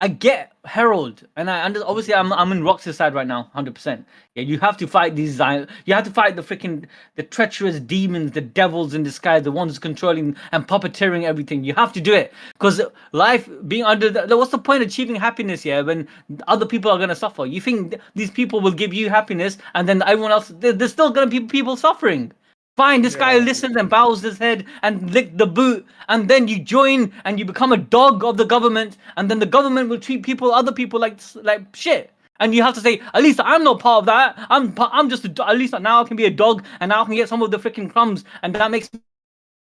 I get Herald, and obviously I'm in Rox's side right now, 100%. Yeah, you have to fight these. You have to fight the treacherous demons, the devils in disguise, the ones controlling and puppeteering everything. You have to do it because life being under. What's the point of achieving happiness here when other people are gonna suffer? You think these people will give you happiness, and then everyone else, there's still gonna be people suffering. Fine, this guy listens and bows his head and lick the boot, and then you join and you become a dog of the government, and then the government will treat other people like shit. And you have to say, at least I'm not part of that. I'm just at least now I can be a dog, and now I can get some of the freaking crumbs, and that makes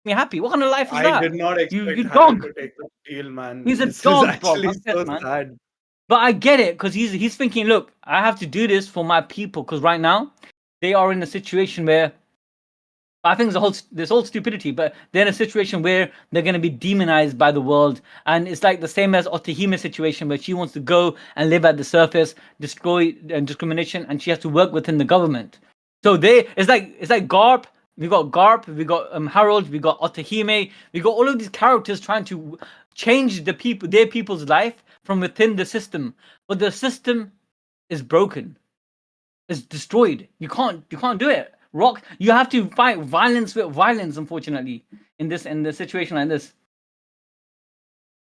me happy. What kind of life is that? I did not expect you dog. to take the deal, man. He's a this dog, is actually bro. so sad. But I get it because he's thinking, look, I have to do this for my people because right now they are in a situation where. I think there's whole stupidity, but they're in a situation where they're going to be demonized by the world, and it's like the same as Otahime's situation where she wants to go and live at the surface, destroy discrimination, and she has to work within the government. So it's like Garp. We got Garp, we got Harold, we got Otahime, we got all of these characters trying to change their people's life from within the system, but the system is broken, it's destroyed. You can't do it. Rock, you have to fight violence with violence, unfortunately, in this situation like this.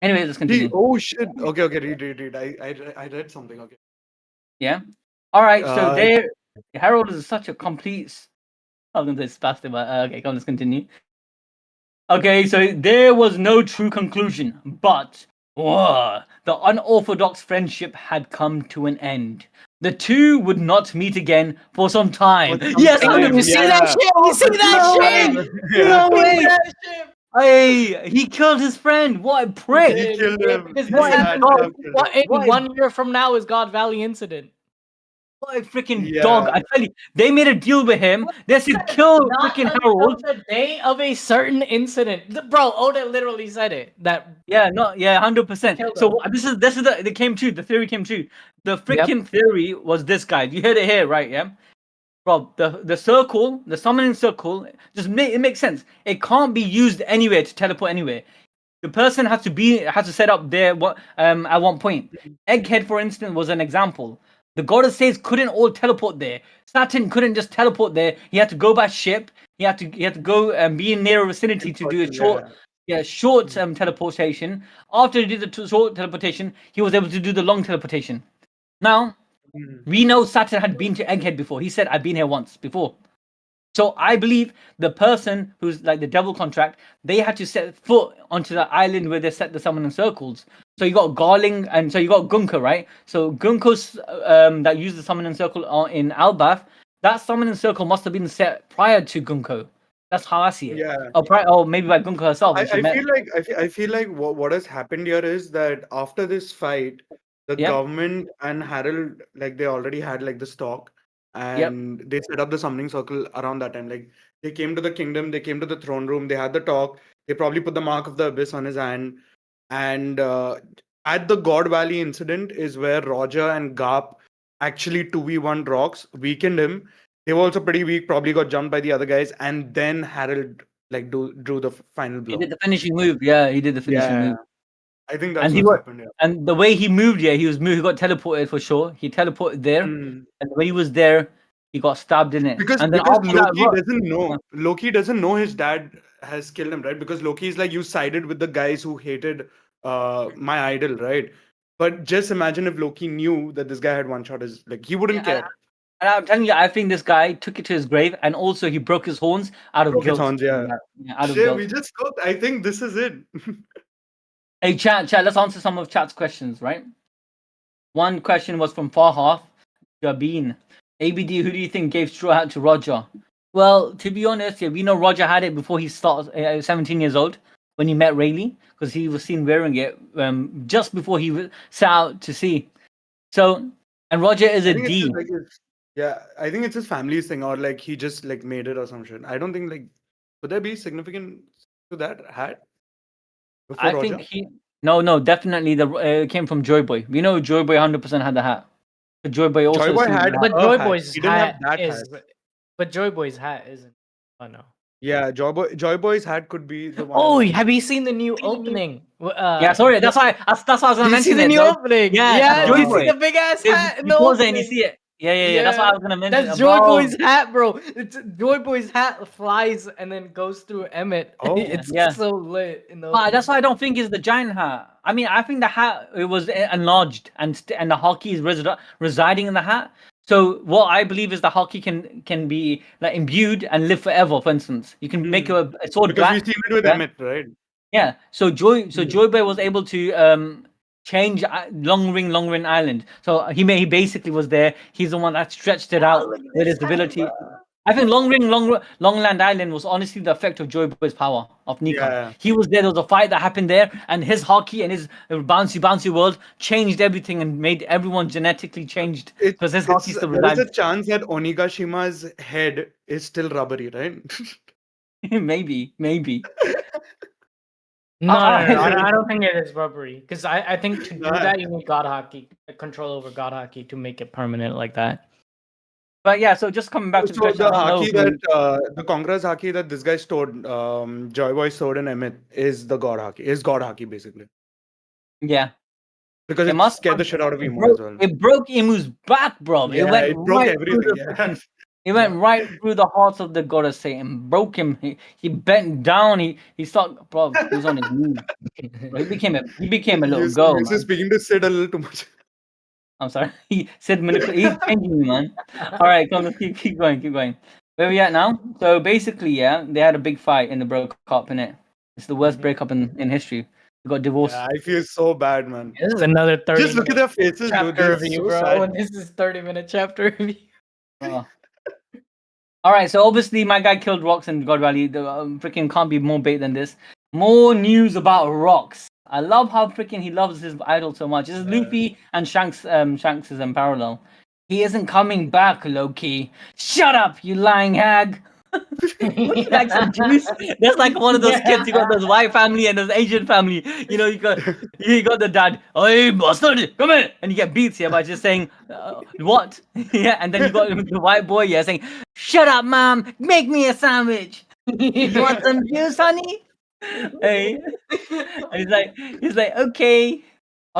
Anyway, let's continue. Oh shit. Okay, read. I read something. Okay. Yeah. All right. So there, Harold is such a complete. I was gonna say spastic, but okay, come. Let's continue. Okay, so there was no true conclusion, but the unorthodox friendship had come to an end. The two would not meet again for some time. Yes, you see that shit? You see that shit? No way! Hey, he killed his friend. What a prick! He killed him. What 1 year from now is God Valley incident? What a freaking dog! I tell you, they made a deal with him. They said kill freaking Harold. The day of a certain incident, bro. Oda literally said it. 100%. So this is it came true. The theory came true. The freaking theory was this, guy. You heard it here, right? Yeah, bro. The circle, the summoning circle, it makes sense. It can't be used anywhere to teleport anywhere. The person has to set up there. At one point, Egghead, for instance, was an example. The goddess says couldn't all teleport there. Saturn couldn't just teleport there. He had to go by ship. He had to go and be in near vicinity to do a short teleportation. After he did the short teleportation, he was able to do the long teleportation. Now, we know Saturn had been to Egghead before. He said, I've been here once before. So I believe the person who's like the devil contract, they had to set foot onto the island where they set the summoning circles. So you got Garling, and so you got Gunko, right? So Gunko's that used the summoning circle in Elbaf, that summoning circle must have been set prior to Gunko. That's how I see it. Yeah. Or maybe by Gunka herself. I feel like what has happened here is that after this fight, the government and Harold, like they already had like the stock, and they set up the summoning circle around that time. Like they came to the kingdom, they came to the throne room, they had the talk. They probably put the mark of the abyss on his hand, and at the God Valley incident is where Roger and Garp actually 2v1 rocks, weakened him. They were also pretty weak, probably got jumped by the other guys, and then Harold like drew the final He blow. did the finishing move. Yeah, he did the finishing move. I think that's what happened. Yeah. And the way he moved, he got teleported for sure. He teleported there, and when he was there, he got stabbed in it. Because Loki doesn't know his dad has killed him, right? Because Loki is like, you sided with the guys who hated my idol, right? But just imagine if Loki knew that this guy had one shot, is like he wouldn't care. And I'm telling you, I think this guy took it to his grave, and also he broke his horns out of guilt. Out of guilt. We just thought, I think this is it. Hey, chat, let's answer some of chat's questions, right? One question was from Farhaf Jabin. ABD, who do you think gave Straw Hat to Roger? Well, to be honest, we know Roger had it before he started 17 years old when he met Rayleigh, because he was seen wearing it just before he set out to sea. So, and Roger is a D. I think it's his family's thing, or like he just like made it or some shit. I don't think like would there be significant to that hat? I Roger? Think no, definitely it came from Joy Boy. We know Joy Boy 100% had the hat. But Joy Boy also but Joy Boy's hat is, but Joy Boy's hat isn't. Oh no. Yeah, Joy Boy's hat could be the one. Oh, have you seen the new opening? Yeah, sorry, that's why I was gonna mention it. The new opening. Yeah, Joy you Boy. see the big ass hat in the opening. And you see it. Yeah. That's why I was gonna mention. That's Joy Boy's hat, bro. It's Joy Boy's hat flies and then goes through Emmett. Oh, it's so lit. That's why I don't think it's the giant hat. I mean, I think the hat it was enlarged and the hockey is residing in the hat. So what I believe is the hockey can be like imbued and live forever. For instance, you can make a sword because we've seen it with Emmett, right? Yeah. So Joy Boy was able to change Long Ring Island. So he basically was there. He's the one that stretched it out with his ability. I think Longland Island was honestly the effect of Joy Boy's power of Nika. Yeah. He was there. There was a fight that happened there, and his hockey and his bouncy world changed everything and made everyone genetically changed because his hockey still resides. There's a chance that Onigashima's head is still rubbery, right? maybe. No, I don't think it is rubbery. Because I think to do that, you need God Hockey, control over God Hockey to make it permanent like that. But yeah, so just coming back to the hockey the Congress hockey that this guy stored, Joy Boy stored in Emmett is the God Hockey. Is God Hockey basically? Yeah. Because it must scare the shit out of Emu as well. It broke Emu's back, bro. Yeah, it broke everything. It went right through the heart of the goddess Satan, broke him. He bent down. He started, bro. He was on his knees. He became a little girl. He's speaking to Sid a little too much. I'm sorry. He's changing me, man. All right, come on, keep going. Where are we at now? So basically, they had a big fight and they broke up in it. It's the worst breakup in history. They got divorced. Yeah, I feel so bad, man. This is another 30. Just look at their faces, chapter review, so bro. And this is 30-minute chapter review. All right, so obviously my guy killed Rox in God Valley. The freaking can't be more bait than this. More news about Rox. I love how freaking he loves his idol so much. This is Luffy and Shanks is in parallel. He isn't coming back, Loki. Shut up, you lying hag. Like some juice. That's like one of those kids. You got those white family and those Asian family. You know, you got the dad. Hey, bastard, come here, and you get beats by just saying what? And then you got the white boy saying, "Shut up, mom. Make me a sandwich. You want some juice, honey?" Hey, and he's like, okay.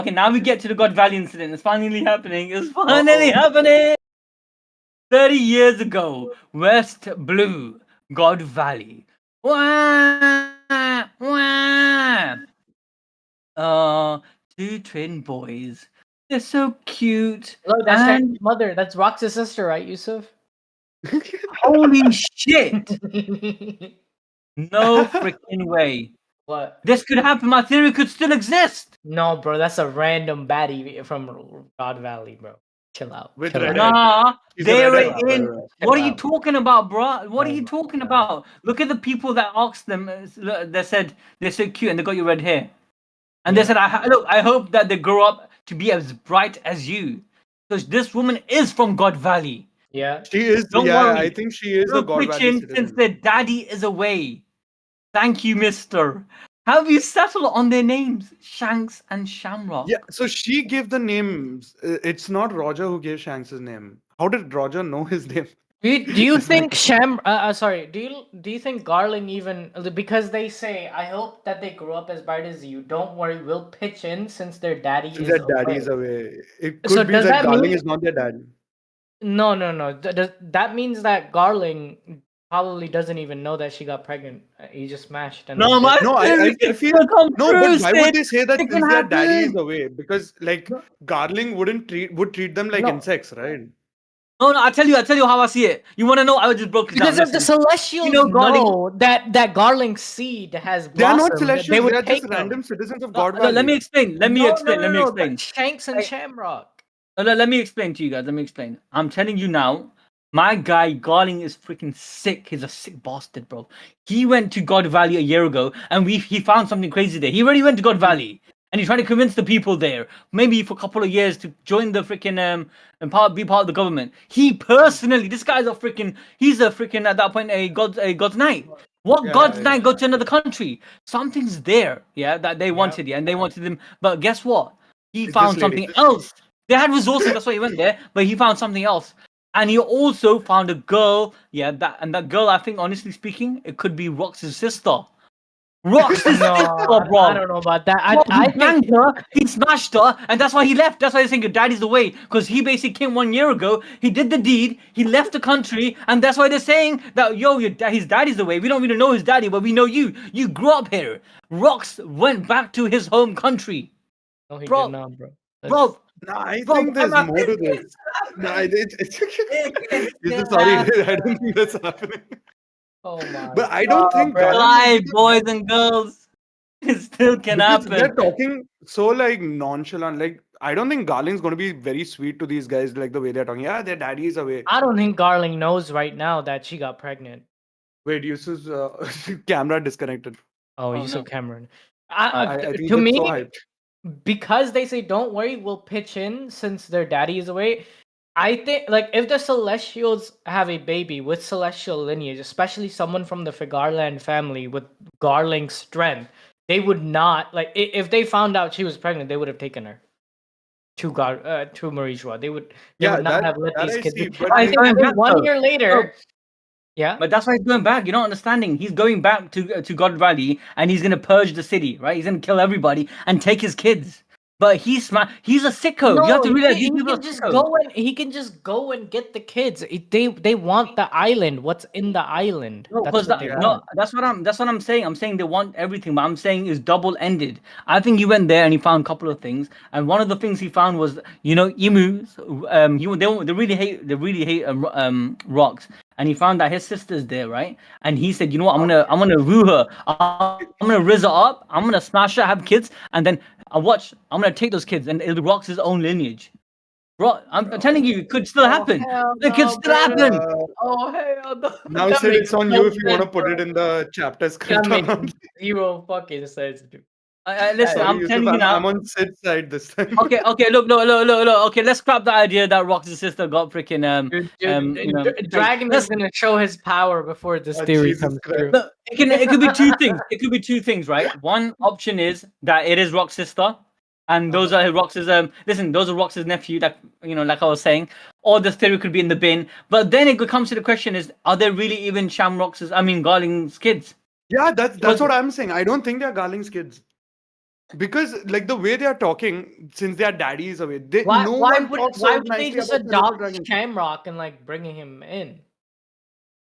Now we get to the God Valley incident. It's finally happening. 30 years ago, West Blue, God Valley. Wah, wah. Two twin boys. They're so cute. Hello, that's Jack's mother. That's Rox's sister, right, Yusuf? Holy shit! No freaking way. What? This could happen. My theory could still exist. No, bro. That's a random baddie from God Valley, bro. Chill out. With Chill red out. hair. Nah, She's a they were redhead. in. What are you out. talking about, bro? What are Oh you my talking God. about? Look at the people that asked them. They said they're so cute and they got your red hair, and they Yeah. said, "Look, I hope that they grow up to be as bright as you, because this woman is from God Valley. Yeah. She is. Don't Yeah, I worry, think she is a they'll God pitch Valley in since citizen. their daddy is away. Thank you, Mister. How have you settled on their names, Shanks and Shamrock? Yeah, so she gave the names. It's not Roger who gave Shanks' name. How did Roger know his name? Do you It's like think sorry, do you think Garling even, because they say, I hope that they grow up as bright as you. Don't worry, we'll pitch in since their daddy since is their daddy away. is away. It So could be does that that Garling mean is not their dad. no. That means that Garling probably doesn't even know that she got pregnant. He just smashed and No, my No, I feel will come no, true, but why would Sid. they say that It can since their daddy is happen. away? Because like no, Garling would treat them like no, insects, right? No, I'll tell you how I see it. You want to know? I just broke it down. because if the Listen, you Celestials know, Garling. know that Garling's seed has They are not blossomed, they celestials, they would are just take them. random citizens of God No, let me Valley. explain. Let me No, no, explain. no, Let me no. That's explain. Shanks and Shamrock. Let me explain to you guys. Let me explain. I'm telling you now. My guy Garling is freaking sick. He's a sick bastard, bro. He went to God Valley a year ago, and he found something crazy there. He already went to God Valley, and he's trying to convince the people there, maybe for a couple of years, to join the freaking and be part of the government. He personally, this guy's he's a freaking at that point a God's knight. What Yeah, God's yeah, yeah. knight go to another country? Something's there, yeah, that they Yeah. wanted, yeah, and they wanted him. But guess what? He It's this found lady. something else. They had resources, that's why he went there, but he found something else. And he also found a girl, yeah, that girl, I think, honestly speaking, it could be Rox's sister. Rox's sister, No, I bro. don't know about that. Bro, he I think banged her, he smashed her, and that's why he left. That's why they think your daddy's away. Because he basically came 1 year ago, he did the deed, he left the country, and that's why they're saying that, yo, his daddy's away. We don't really know his daddy, but we know you. You grew up here. Rox went back to his home country. no, he did Bro, not, bro. bro, No, I bro, think there's more to this. No, sorry, I don't think that's happening. Oh my But I don't think bro. Garland would Lie, be the boys and girls. It still can because they're happen. talking so like nonchalant. Like I don't think Garling's gonna be very sweet to these guys, like the way they're talking. Yeah, their daddy is away. I don't think Garling knows right now that she got pregnant. Wait, Yusuf's camera disconnected. Oh, Oh you saw no. Cameron. I think To that's me, so hyped. because they say don't worry, we'll pitch in since their daddy is away. I think like if the Celestials have a baby with Celestial lineage, especially someone from the Figarland family with Garling's strength, they would not like if they found out she was pregnant, they would have taken her to Marijua. They would not have let that these I kids see. be. But I He's think going back 1 though. year No, later, yeah. but that's why he's going back. You're not understanding. He's going back to God Valley and he's gonna purge the city, right? He's gonna kill everybody and take his kids. But he's a sicko. You have No, to he realize can, these he people are can just sickos. go and get the kids. They want the island. What's in the island? No, That's because what they no, want. that's what I'm saying. I'm saying they want everything, but I'm saying it's double ended. I think he went there and he found a couple of things, and one of the things he found was emus. They really hate rocks, and he found that his sister's there, right? And he said, you know what, I'm gonna woo her. I'm gonna rizz her up. I'm gonna smash her, have kids, and then I'm gonna take those kids, and it'll be Rock's own lineage. Bro, I'm telling Bro. you, it could still Oh happen. hell It could no, still bro. happen. Oh hell no. now, That Sid, makes it's on no you if you want sense, to put it bro. in the chapter That script or makes not. zero fucking sense, dude. Listen, Sorry, I'm Yusuf, telling you now. I'm on Sid's side this time. Okay, look. Okay, let's scrap the idea that Rox's sister got freaking like, Dragon is let's gonna show his power before this Oh, theory Jesus comes Christ. true. look. It could be two things. It could be two things, right? One option is that it is Rox's sister, and those are Rox's listen, those are Rox's nephew. That like I was saying, or the theory could be in the bin. But then it comes to the question: is are they really even Garling's kids? Yeah, that's Because what I'm saying. I don't think they're Garling's kids. Because like the way they are talking, since their daddy is away, no one talks so why would they nicely just about Celestial adopt Dragon. Shamrock and like bringing him in?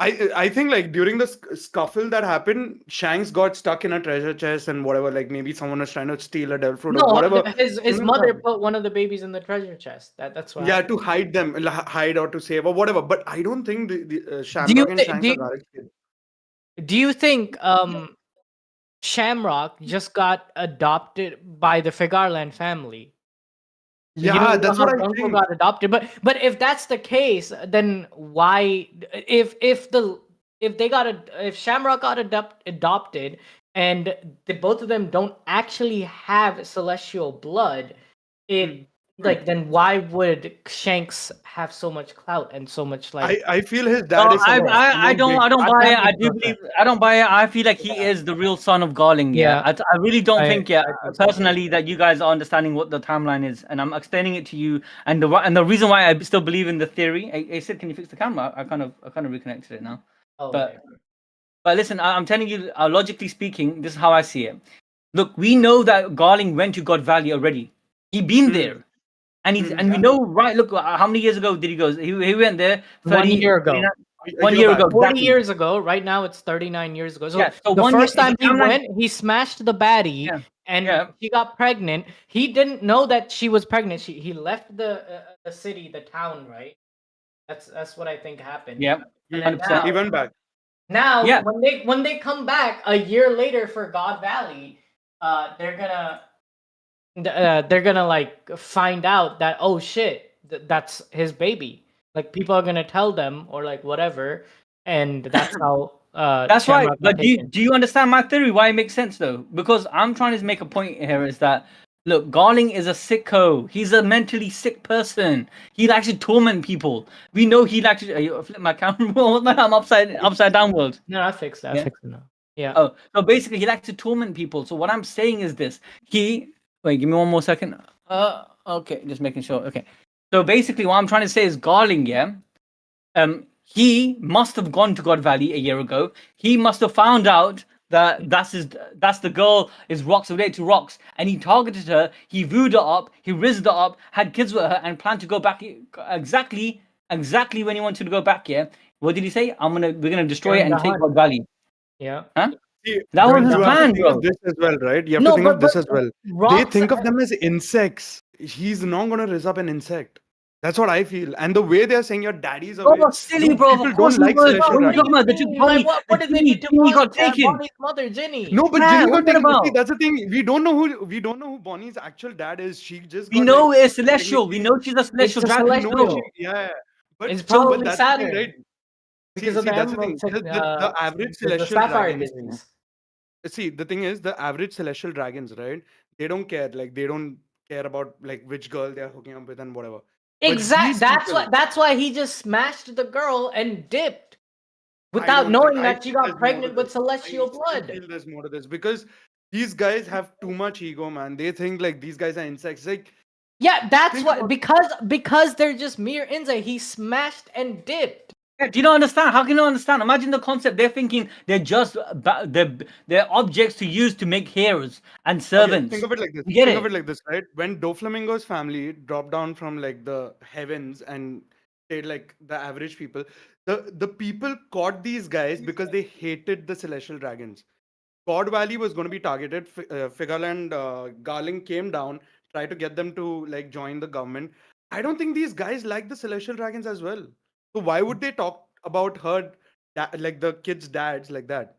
I think like during the scuffle that happened, Shanks got stuck in a treasure chest and whatever. Like maybe someone was trying to steal a devil fruit or No, whatever. his mother put one of the babies in the treasure chest. That's why. Yeah, to hide them, hide or to save or whatever. But I don't think the Do you Shamrock and think Shanks are Garlic kids. do you think Shamrock just got adopted by the Figarland family? Yeah, that's what I think. Got adopted, but if that's the case, then why? If Shamrock got adopted, and both of them don't actually have celestial blood, then why would Shanks have so much clout and so much I feel his dad is I don't buy it. I do believe I don't buy it. I feel like he is the real son of Garling. Yeah, I really don't think personally that you guys are understanding what the timeline is, and I'm explaining it to you. And the reason why I still believe in the theory. I said, can you fix the camera? I kind of reconnected it now. But listen, I'm telling you, logically speaking, this is how I see it. Look, we know that Garling went to God Valley already. He been there. And we know, right? Look, how many years ago did he go? He went there 1 year ago. 1 year ago, 40 years ago. Right now, it's 39 years ago. So, so the first time he went, he smashed the baddie, and she got pregnant. He didn't know that she was pregnant. He left the city, the town, right? That's what I think happened. Yeah, 100%. He went back. Now, when they come back a year later for God Valley, they're gonna like find out that, oh shit, that's his baby. Like, people are gonna tell them, or like whatever, and that's how. That's right. But do you understand my theory? Why it makes sense though? Because I'm trying to make a point here. Is that, look, Garling is a sicko. He's a mentally sick person. He likes to torment people. We know he likes to. Flip my camera. I'm upside down world. No, I fixed that. I fixed it now. Yeah. Oh, so basically, he likes to torment people. So what I'm saying is this: wait, give me one more second. Okay, just making sure. Okay, so basically, what I'm trying to say is Garling, he must have gone to God Valley a year ago. He must have found out that that's the girl is Rocks related to Rocks, and he targeted her. He wooed her up. He rizzed her up. Had kids with her, and planned to go back exactly when he wanted to go back. Yeah, what did he say? We're gonna destroy it and take God Valley. Yeah. Huh? That was his plan, bro. This as well, right? You have to think of this as well. They think of them as insects. He's not gonna raise up an insect. That's what I feel. And the way they're saying your daddy's away. Oh, silly, bro. People don't like celestial dragons. What did they need to do? Got taken. Bonnie's mother, Ginny. No, but Ginny got taken. See, that's the thing. We don't know who Bonnie's actual dad is. She just. We know it's celestial. We know she's a celestial dragon. Yeah, but it's probably that's Saturn, right? Because see, that's the thing. The average celestial dragons. See, the thing is, the average celestial dragons, right? They don't care. Like, they don't care about like which girl they're hooking up with and whatever. Exactly. That's why he just smashed the girl and dipped without knowing that she got pregnant with celestial blood. I feel there's more to this because these guys have too much ego, man. They think like these guys are insects. Like, yeah, that's what because they're just mere insects. He smashed and dipped. Do you not understand? How can you not understand? Imagine the concept. They're thinking they're just they're objects to use to make heroes and servants. Okay, think of it like this. Think of it like this, right? When Doflamingo's family dropped down from like the heavens and stayed like the average people, the people caught these guys because they hated the celestial dragons. God Valley was going to be targeted. Figal and Garling came down, tried to get them to like join the government. I don't think these guys like the celestial dragons as well. So why would they talk about her, like the kids' dads, like that?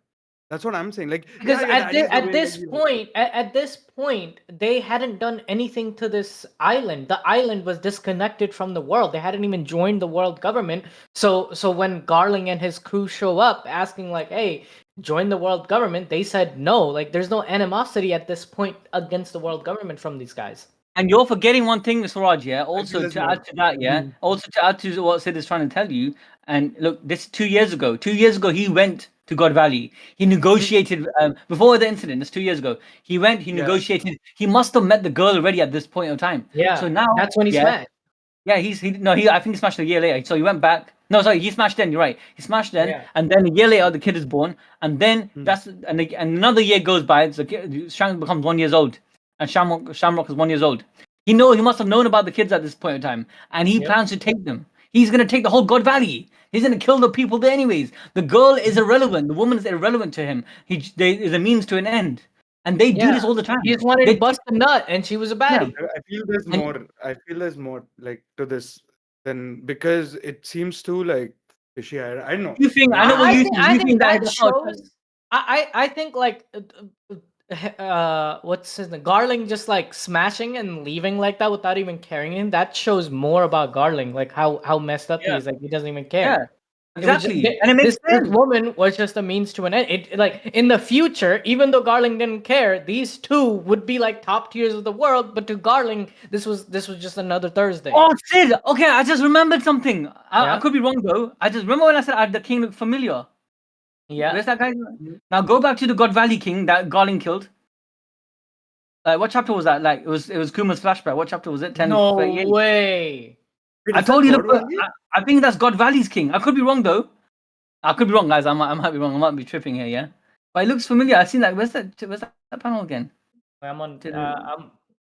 That's what I'm saying. Like, because at this point, they hadn't done anything to this island. The island was disconnected from the world. They hadn't even joined the world government. So when Garling and his crew show up asking like, "Hey, join the world government," they said no. Like, there's no animosity at this point against the world government from these guys. And you're forgetting one thing, Swaraj, Also, to add to that, Also, to add to what Sid is trying to tell you, and look, this 2 years ago. 2 years ago, he went to God Valley. He negotiated before the incident. That's 2 years ago. He went. He negotiated. He must have met the girl already at this point of time. Yeah. So now that's when he smashed. Yeah, I think he smashed a year later. So he went back. No, sorry, he smashed then. You're right. He smashed then, and then a year later, the kid is born, and then and another year goes by. So Shanks becomes 1 year old. And Shamrock is 1 year old. He must have known about the kids at this point in time, and he plans to take them. He's gonna take the whole God Valley. He's gonna kill the people there anyways. The girl is irrelevant. The woman is irrelevant to him. There is a means to an end, and they do this all the time. He just wanted to bust a nut, and she was a baddie. Yeah, I feel there's more like to this than because it seems too like fishy. I don't know. You think? I know what you think. I think that shows. I think like what's his name? Garling just like smashing and leaving like that without even caring him. That shows more about Garling, like how messed up he is. Like he doesn't even care. Yeah. Exactly, and it makes this sense. woman was just a means to an end. It like in the future, even though Garling didn't care, these two would be like top tiers of the world. But to Garling, this was just another Thursday. Oh, Sid. Okay, I just remembered something. I could be wrong though. I just remember when I said the king looked familiar. Yeah. Where's that guy? Now go back to the God Valley king that Garling killed. What chapter was that? Like it was Kuma's flashback. What chapter was it? 10. No way. Wait, I told you. God I think that's God Valley's king. I could be wrong though. I could be wrong, guys. I might be wrong. I might be tripping here. Yeah, but it looks familiar. I've seen that. Where's that panel again? I'm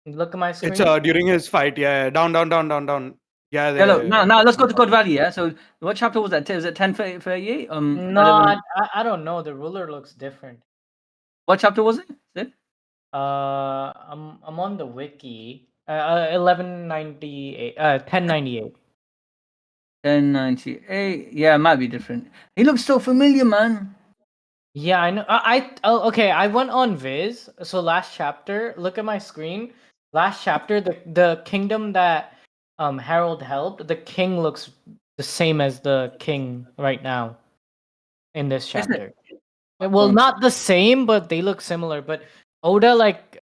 look at my screen. It's during his fight. Yeah, down. Yeah. Now let's go to God Valley. Yeah. So what chapter was that? Was it 10:38? No, I don't know. The ruler looks different. What chapter was it? Sid? I'm on the wiki. 1198. 1098. 1098. Yeah, it might be different. He looks so familiar, man. Yeah, I know. Okay. I went on Viz. So last chapter, look at my screen. Last chapter, the kingdom that Harold held, the king looks the same as the king right now in this chapter. Well, not the same, but they look similar. But Oda, like,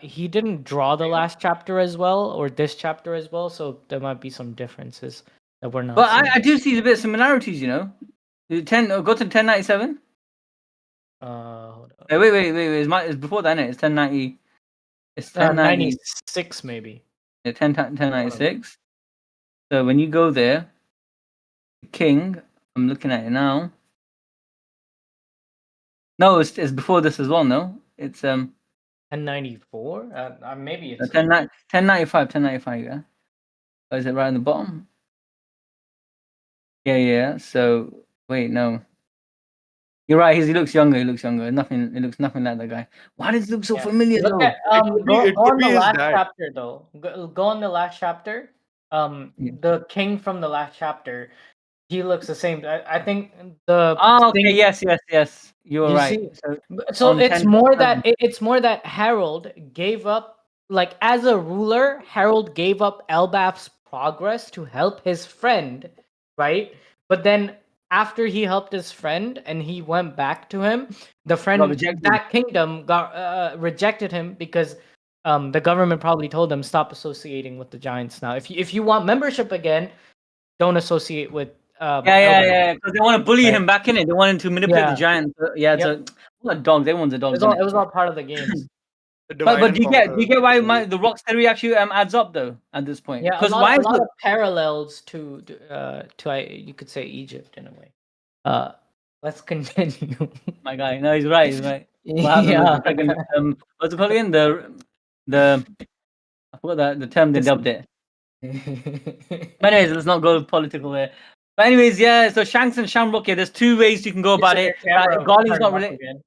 he didn't draw the last chapter as well, or this chapter as well, so there might be some differences that we're not. But I do see a bit of similarities, you know. Go to 1097. Hold on. Wait. It's before that, isn't it? It's 1090. It's 1096 maybe. Yeah, 1096. So when you go there, king. I'm looking at it now. No, it's before this as well. No, it's 1094. Maybe it's 1095. Yeah. Oh, is it right on the bottom? Yeah. So wait, no. You're right. He looks younger. Nothing. It looks nothing like that guy. Why does it look so familiar? Look though? at go on the last chapter though. Go on the last chapter. The king from the last chapter, he looks the same. I think the. Oh, okay. Yes. You're right. So it's more that Harold gave up, like as a ruler, Harold gave up Elbaf's progress to help his friend, right? But then after he helped his friend and he went back to him, the friend that kingdom got rejected him because the government probably told them stop associating with the giants now. If you want membership again, don't associate with. Yeah. Because they want to bully him back in it. They want him to manipulate the giants. Yeah, it's a dog. Everyone's a dog. It was all part of the games. But do you get why the rock's theory actually adds up though at this point? Yeah, a lot of parallels to you could say Egypt in a way. Let's continue. My guy, no, he's right. Yeah. What's it called again? I forgot the term they dubbed it. But anyways, let's not go political there. But anyways, yeah. So Shanks and Shamrock. Yeah, there's two ways you can go about it. Garling's not related.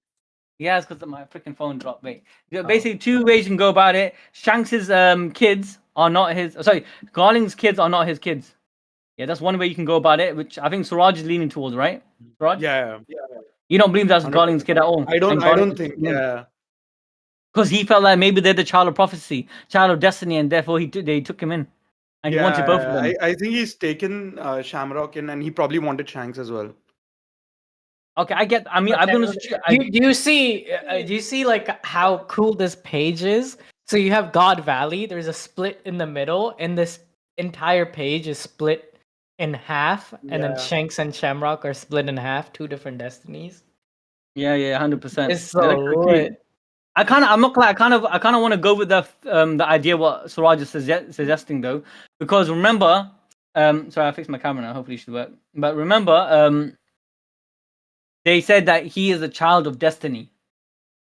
Yeah, it's because my freaking phone dropped. Wait. Basically, two ways you can go about it. Shanks's kids are not his. Sorry, Garling's kids are not his kids. Yeah, that's one way you can go about it, which I think Suraj is leaning towards, right? Suraj? Yeah. You don't believe that's Garling's kid at all? I don't think. Yeah. Because he felt like maybe they're the child of prophecy, child of destiny, and therefore they took him in, and he wanted both of them. I think he's taken Shamrock in, and he probably wanted Shanks as well. Okay, I get. I mean, I've been. Do you see like how cool this page is? So you have God Valley. There's a split in the middle, and this entire page is split in half, and then Shanks and Shamrock are split in half. Two different destinies. Yeah, 100%. It's so good. I'm not gonna. I kind of want to go with the idea what Suraj is suggesting though, because remember, sorry, I fixed my camera now. Hopefully, it should work. But remember, they said that he is a child of destiny.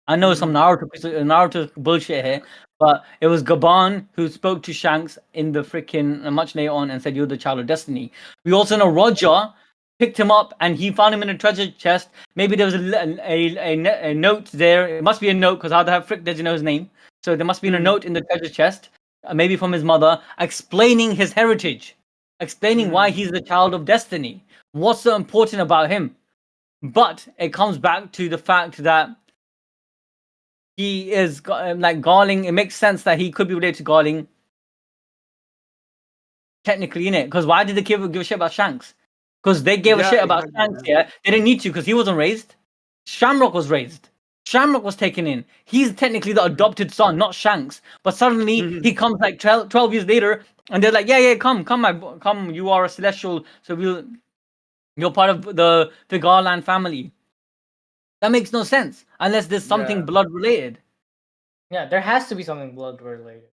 I know some Naruto bullshit here, but it was Gaban who spoke to Shanks in the freaking much later on and said, "You're the child of destiny." We also know Roger picked him up and he found him in a treasure chest. Maybe there was a note there. It must be a note because how the frick does he know his name? So there must be a note in the treasure chest, maybe from his mother, explaining his heritage, explaining why he's the child of destiny. What's so important about him? But it comes back to the fact that he is like Garling. It makes sense that he could be related to Garling. Technically, in it, because why did they give a shit about Shanks? Because they gave a shit about Shanks. Yeah, they didn't need to because he wasn't raised. Shamrock was raised. Shamrock was taken in. He's technically the adopted son, not Shanks. But suddenly he comes like 12 years later, and they're like, yeah, come, come. You are a celestial, so you're part of the Garland family. That makes no sense unless there's something blood related. Yeah, there has to be something blood related.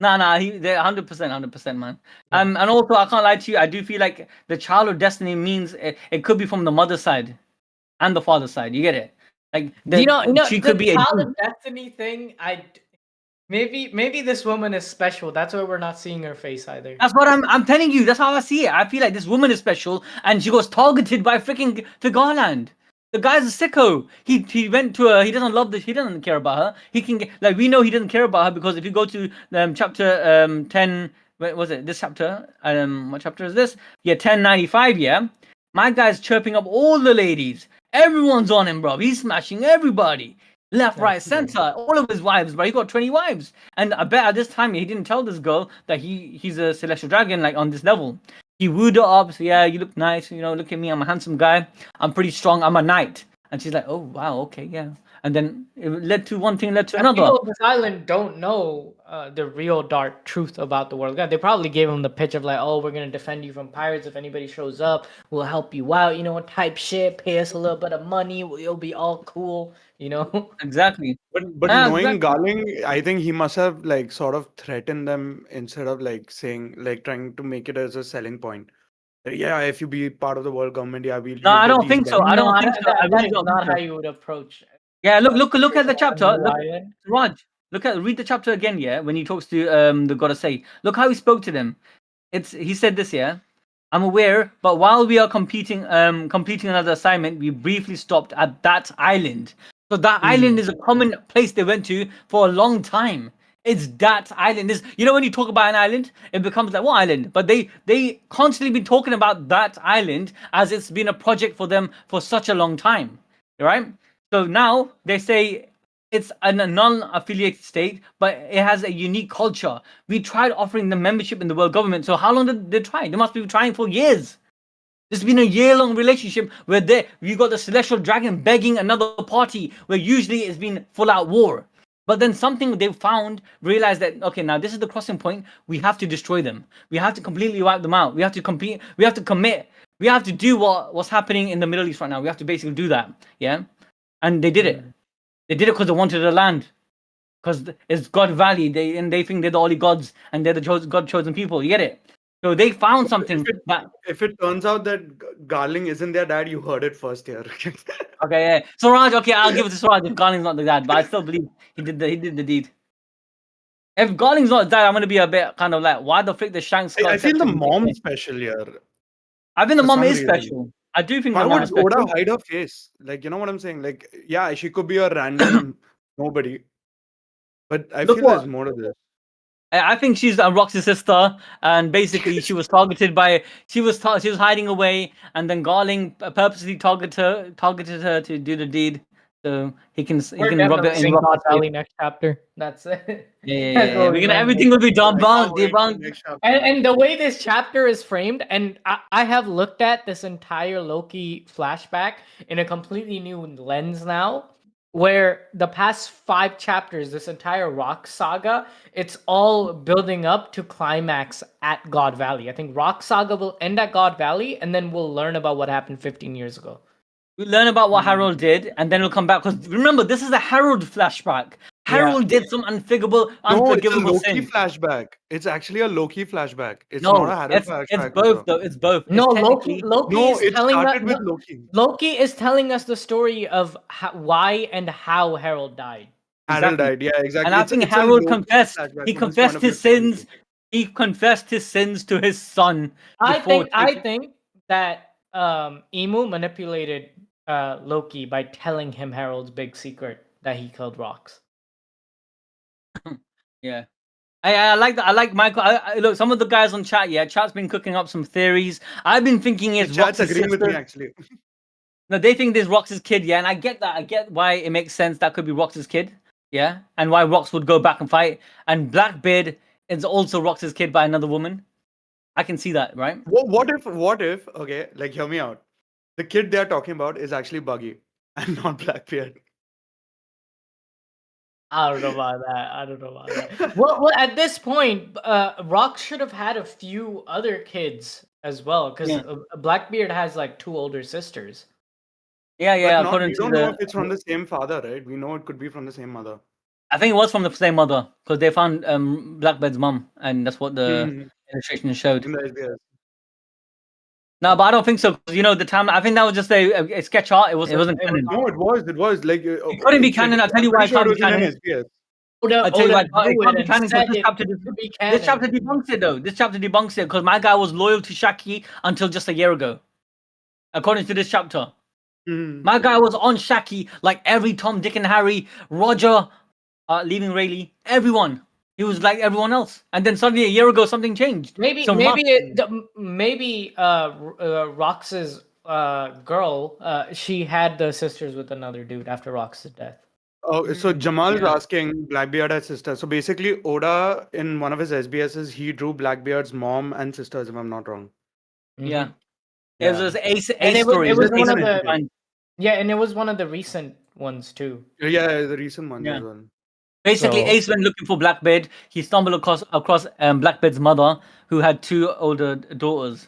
They're 100%, man. Yeah. And also, I can't lie to you. I do feel like the child of destiny means it could be from the mother's side and the father's side. You get it? Like she could be the child of destiny thing. Maybe this woman is special. That's why we're not seeing her face either. That's what I'm telling you. That's how I see it. I feel like this woman is special, and she was targeted by freaking Garland. The guy's a sicko. He went to her. He doesn't love this. He doesn't care about her. He can get, like, we know he doesn't care about her because if you go to chapter 10, what was it? This chapter? What chapter is this? Yeah, 1095. Yeah, my guy's chirping up all the ladies. Everyone's on him, bro. He's smashing everybody. Left, right, center. All of his wives, bro. He got 20 wives. And I bet at this time he didn't tell this girl that he's a celestial dragon, like, on this level. He wooed her up. So, yeah, you look nice. You know, look at me. I'm a handsome guy. I'm pretty strong. I'm a knight. And she's like, oh, wow, okay, yeah. And then it led to one thing, led to another. People of this island don't know the real dark truth about the world. They probably gave him the pitch of like, oh, we're going to defend you from pirates. If anybody shows up, we'll help you out, you know, type shit. Pay us a little bit of money. It'll be all cool, you know? Exactly. But knowing Garling, I think he must have like sort of threatened them instead of like saying, like trying to make it as a selling point. Yeah, if you be part of the world government, yeah, we'll. No, I don't think so. I don't think so. That is not how you would approach. Yeah, look at the chapter. Raj, read the chapter again. Yeah, when he talks to the goddess say, look how he spoke to them. He said this. Yeah, I'm aware, but while we are completing another assignment, we briefly stopped at that island. So that island is a common place they went to for a long time. It's that island. You know, when you talk about an island, it becomes like, what island? But they constantly been talking about that island as it's been a project for them for such a long time, right? So now they say it's a non-affiliated state, but it has a unique culture. We tried offering them membership in the world government. So how long did they try? They must be trying for years. There's been a year-long relationship where you got the celestial dragon begging another party, where usually it's been full-out war. But then something they realized that, okay, now this is the crossing point. We have to destroy them. We have to completely wipe them out. We have to compete. We have to commit. We have to do what's happening in the Middle East right now. We have to basically do that. Yeah. And they did it. They did it because they wanted the land. Because it's God Valley. They think they're the only gods and they're the God-chosen people. You get it? So they found something. If it turns out that Garling isn't their dad, you heard it first here. Okay, yeah. So Raj, okay, I'll give it to Raj if Garling's not the dad, but I still believe he did the deed. If Garling's not dad, I'm gonna be a bit kind of like, why the frick the Shanks? I feel the mom special here. I think the mom is special. I do think the mom is special. Why would Oda hide her face? Like, you know what I'm saying? Like, yeah, she could be a random nobody, but I feel there's more to this. I think she's Roxy's sister, and basically she was targeted by she was hiding away, and then Garling purposely targeted her to do the deed, so he can rub it in God Valley next chapter. That's it. Yeah. Everything will be done. And the way this chapter is framed, and I have looked at this entire Loki flashback in a completely new lens now. Where the past 5 chapters, this entire Rock Saga, it's all building up to climax at God Valley. I think Rock Saga will end at God Valley, and then we'll learn about what happened 15 years ago. We'll learn about what Harold did, and then we'll come back. Because remember, this is a Harold flashback. Harold did some unforgivable it's a Loki flashback. It's actually a Loki flashback. It's not a Harold flashback. It's both, though. It's both. No, Loki is telling us. With Loki. Loki is telling us the story of why and how Harold died. Harold died, yeah, exactly. And I think Harold confessed. He confessed his sins. He confessed his sins to his son. I think that Emu manipulated Loki by telling him Harold's big secret that he killed rocks. Yeah. I like Michael. Look, some of the guys on chat, chat's been cooking up some theories. I've been thinking it's Chat's agreeing with me, actually. No, they think this Rox's kid, yeah, and I get that. I get why it makes sense. That could be Rox's kid, yeah, and why Rox would go back and fight. And Blackbeard is also Rox's kid by another woman. I can see that, right? What if? Okay, like hear me out. The kid they're talking about is actually Buggy and not Blackbeard. I don't know about that. Well, at this point, Rox should have had a few other kids as well, because Blackbeard has like 2 older sisters. Yeah. But According we to don't know if it's from the same father, right? We know it could be from the same mother. I think it was from the same mother because they found Blackbeard's mum, and that's what the illustration showed. In the SBS. No, but I don't think so. Because the time. I think that was just a sketch art. It wasn't canon. No, it was like It couldn't be canon. I'll tell you why it can't be canon. I'll tell you why it can't be canon. This chapter debunks it though. This chapter debunks it because my guy was loyal to Shaki until just a year ago. According to this chapter, my guy was on Shaki like every Tom, Dick, and Harry, Roger, leaving Rayleigh, everyone. He was like everyone else, and then suddenly a year ago something changed. Maybe Rox's girl, she had the sisters with another dude after Rox's death. Oh, so Jamal's asking Blackbeard has sister. So basically, Oda in one of his SBSs, he drew Blackbeard's mom and sisters, if I'm not wrong. Yeah. It was Ace story. It was one of the and it was one of the recent ones too. Yeah, the recent ones as well. Basically, Ace went looking for Blackbeard. He stumbled across Blackbeard's mother, who had 2 older daughters.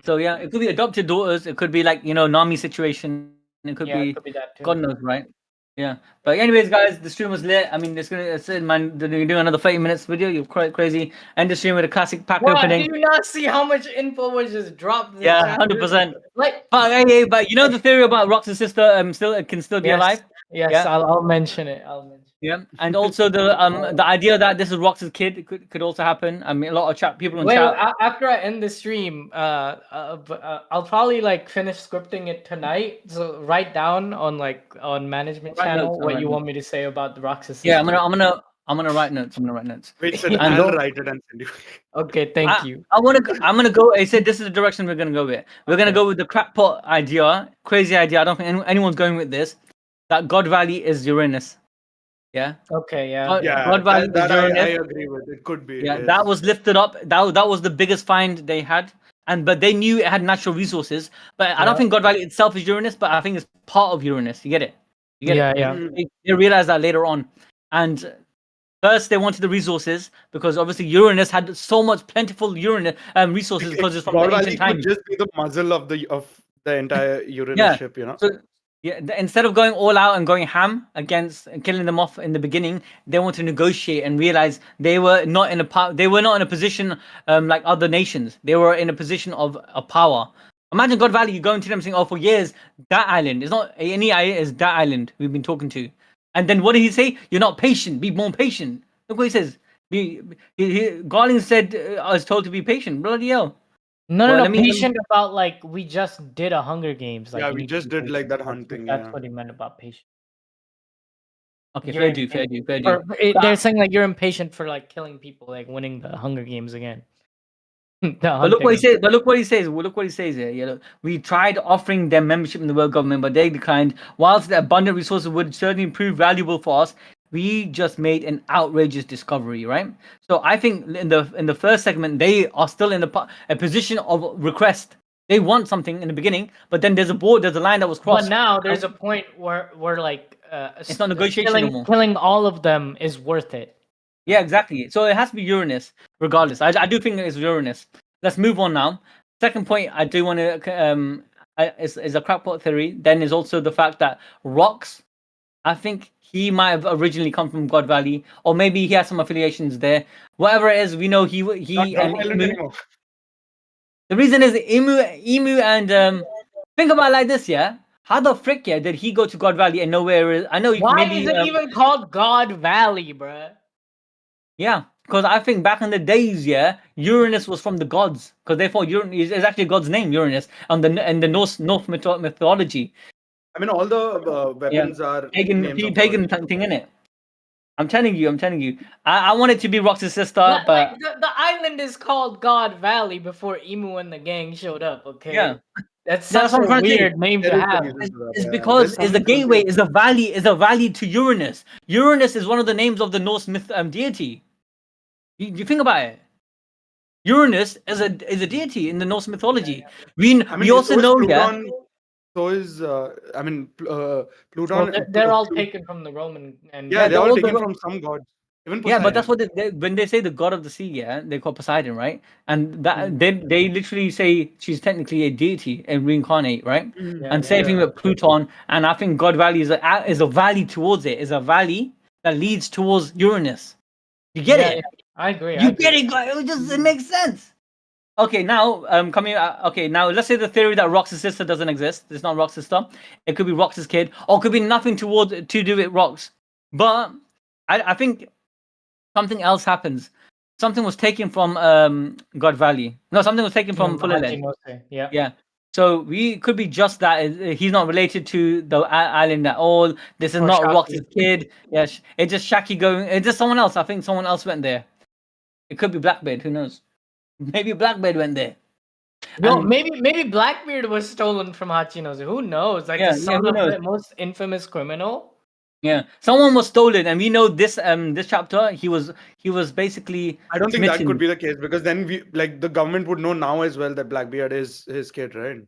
So yeah, it could be adopted daughters. It could be like Nami situation. It could be that too. God knows, right? Yeah. But anyways, guys, the stream was lit. I mean, it's man. You're doing another 30 minutes video. You're quite crazy. End the stream with a classic pack opening. Do you not see how much info was just dropped? Yeah, 100%. Like, but the theory about Rox's sister can still be alive. Yes, yeah? I'll mention it. Yeah, and also the idea that this is Rox's kid could also happen. I mean, a lot of people in chat. After I end the stream, I'll probably like finish scripting it tonight. So write down on management channel what you want me to say about the Rox's sister. Yeah, I'm gonna write notes. Wait, so I'll write it and send you. Okay, thank you. I'm gonna go. I said this is the direction we're gonna go with. We're gonna go with the crackpot idea, crazy idea. I don't think anyone's going with this. That God Valley is Uranus. Yeah. Okay. Yeah. God Valley that I agree with. It could be. Yeah, that was lifted up. That was the biggest find they had, but they knew it had natural resources. But I don't think God Valley itself is Uranus, but I think it's part of Uranus. You get it? Yeah. They realized that later on, and first they wanted the resources because obviously Uranus had so much plentiful resources because it's from the ancient times. Could just be the muzzle of the entire Uranus ship, So, instead of going all out and going ham against and killing them off in the beginning, they want to negotiate and realize they were not in a position like other nations. They were in a position of power. Imagine God Valley, you go into them saying, "Oh, for years that island is not any island, is that island we've been talking to." And then what did he say? You're not patient. Be more patient. Look what he says. Garling said, "I was told to be patient." Bloody hell. No, patient about like we just did a Hunger Games. Like, we just did like that hunting. That's what he meant about patient. Okay, fair do. They're saying like you're impatient for like killing people, like winning the Hunger Games again. But look what he says. here. We tried offering them membership in the world government, but they declined. Whilst the abundant resources would certainly prove valuable for us, we just made an outrageous discovery, right? So I think in the first segment, they are still in a position of request. They want something in the beginning, but then there's a line that was crossed. But now there's a point where like it's not negotiation anymore. Killing all of them is worth it. Yeah, exactly. So it has to be Uranus, regardless. I do think it's Uranus. Let's move on now. Second point I do want to is a crackpot theory. Then is also the fact that Rox, I think he might have originally come from God Valley, or maybe he has some affiliations there. Whatever it is, we know he and Imu. The reason is Imu and think about it like this, yeah. How the frick did he go to God Valley and nowhere? I know. Why is it even called God Valley, bruh? Yeah, because I think back in the days, Uranus was from the gods, because they thought Uranus is actually God's name, Uranus, in the North mythology. I mean, all the weapons are pagan thing in it. I'm telling you. I want it to be Rox's sister, but the island is called God Valley before Imu and the gang showed up. Okay. Yeah. That's such a weird name to have. It's because it's the gateway, is a valley to Uranus. Uranus is one of the names of the Norse myth deity. You think about it. Uranus is a deity in the Norse mythology. We also know Pluton, so is Pluton. Well, they're all taken from the Roman, and they're all taken from some gods. Even Poseidon. But that's what when they say the god of the sea, they call Poseidon, right? And that they literally say she's technically a deity and reincarnate, right? And same thing with Pluton. And I think God Valley is a valley towards it, is a valley that leads towards Uranus. You get it? Yeah, I agree. You get it? It makes sense. Okay, now now let's say the theory that Rox's sister doesn't exist. It's not Rox's sister. It could be Rox's kid, or it could be nothing to do with Rox. But I think something else happens. Something was taken from God Valley. No, something was taken from Fullerland. Yeah. So we could be just that. He's not related to the island at all. This is not Rox's kid. Yes, it's just Shaki going. It's just someone else. I think someone else went there. It could be Blackbeard. Who knows? Maybe Blackbeard went there. No, maybe Blackbeard was stolen from Hachinosu. Who knows? Like the son of the most infamous criminal. Yeah, someone was stolen, and we know this chapter he was basically. I don't think that could be the case, because then the government would know now as well that Blackbeard is his kid, right?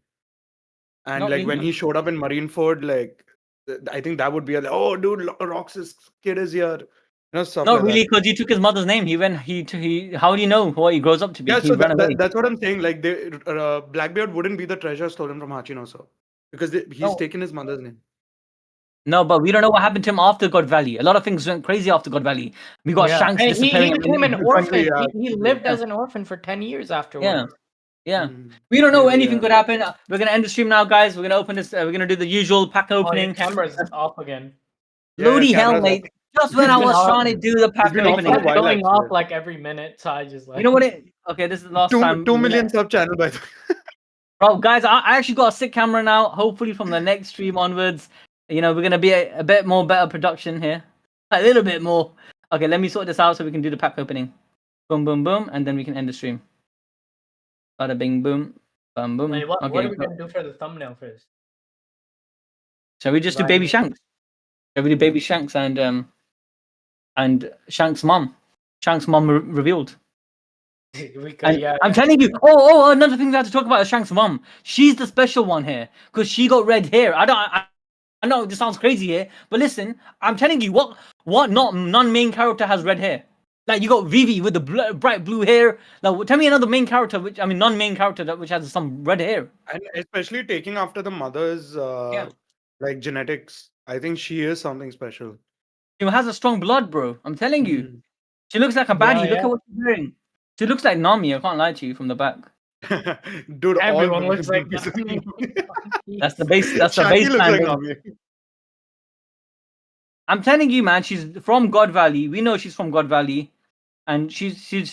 And when he showed up in Marineford, I think that would be oh dude, Rox's kid is here. Not really, because he took his mother's name. How do you know what he grows up to be? Yeah, so that's what I'm saying. Blackbeard wouldn't be the treasure stolen from Hachinosu, because he's taken his mother's name. No, but we don't know what happened to him after God Valley. A lot of things went crazy after God Valley. We got Shanks disappearing. He became an orphan. He lived as an orphan for 10 years afterwards. Yeah. We don't know anything could happen. We're gonna end the stream now, guys. We're gonna open this. We're gonna do the usual pack opening. Camera's off again. Bloody hell, mate! Just when I was trying to do the pack opening, it's going off like every minute. So I just you know what okay, this is the last time. 2 million sub channel, by the way. Bro, guys, I actually got a sick camera now. Hopefully, from the next stream onwards, we're gonna be a bit more better production here, a little bit more. Okay, let me sort this out so we can do the pack opening. Boom, boom, boom, and then we can end the stream. Bada bing, boom, boom, boom. Wait, what are we gonna do for the thumbnail first? Shall we just do Baby Shanks? Shall we do Baby Shanks and Shanks' mom? Shanks' mom revealed. I'm telling you. Oh, another thing we have to talk about is Shanks' mom. She's the special one here because she got red hair. I know this sounds crazy here, but listen, I'm telling you, what non-main character has red hair? Like you got Vivi with the bright blue hair. Like, tell me another main character, non-main character which has some red hair. And especially taking after the mother's genetics. I think she is something special. She has a strong blood, bro. I'm telling you. She looks like a baddie. Look at what she's wearing. She looks like Nami. I can't lie to you from the back. Dude, everyone looks like Nami. That's the base. That's the baseline. Like I'm telling you, man. She's from God Valley. We know she's from God Valley, and she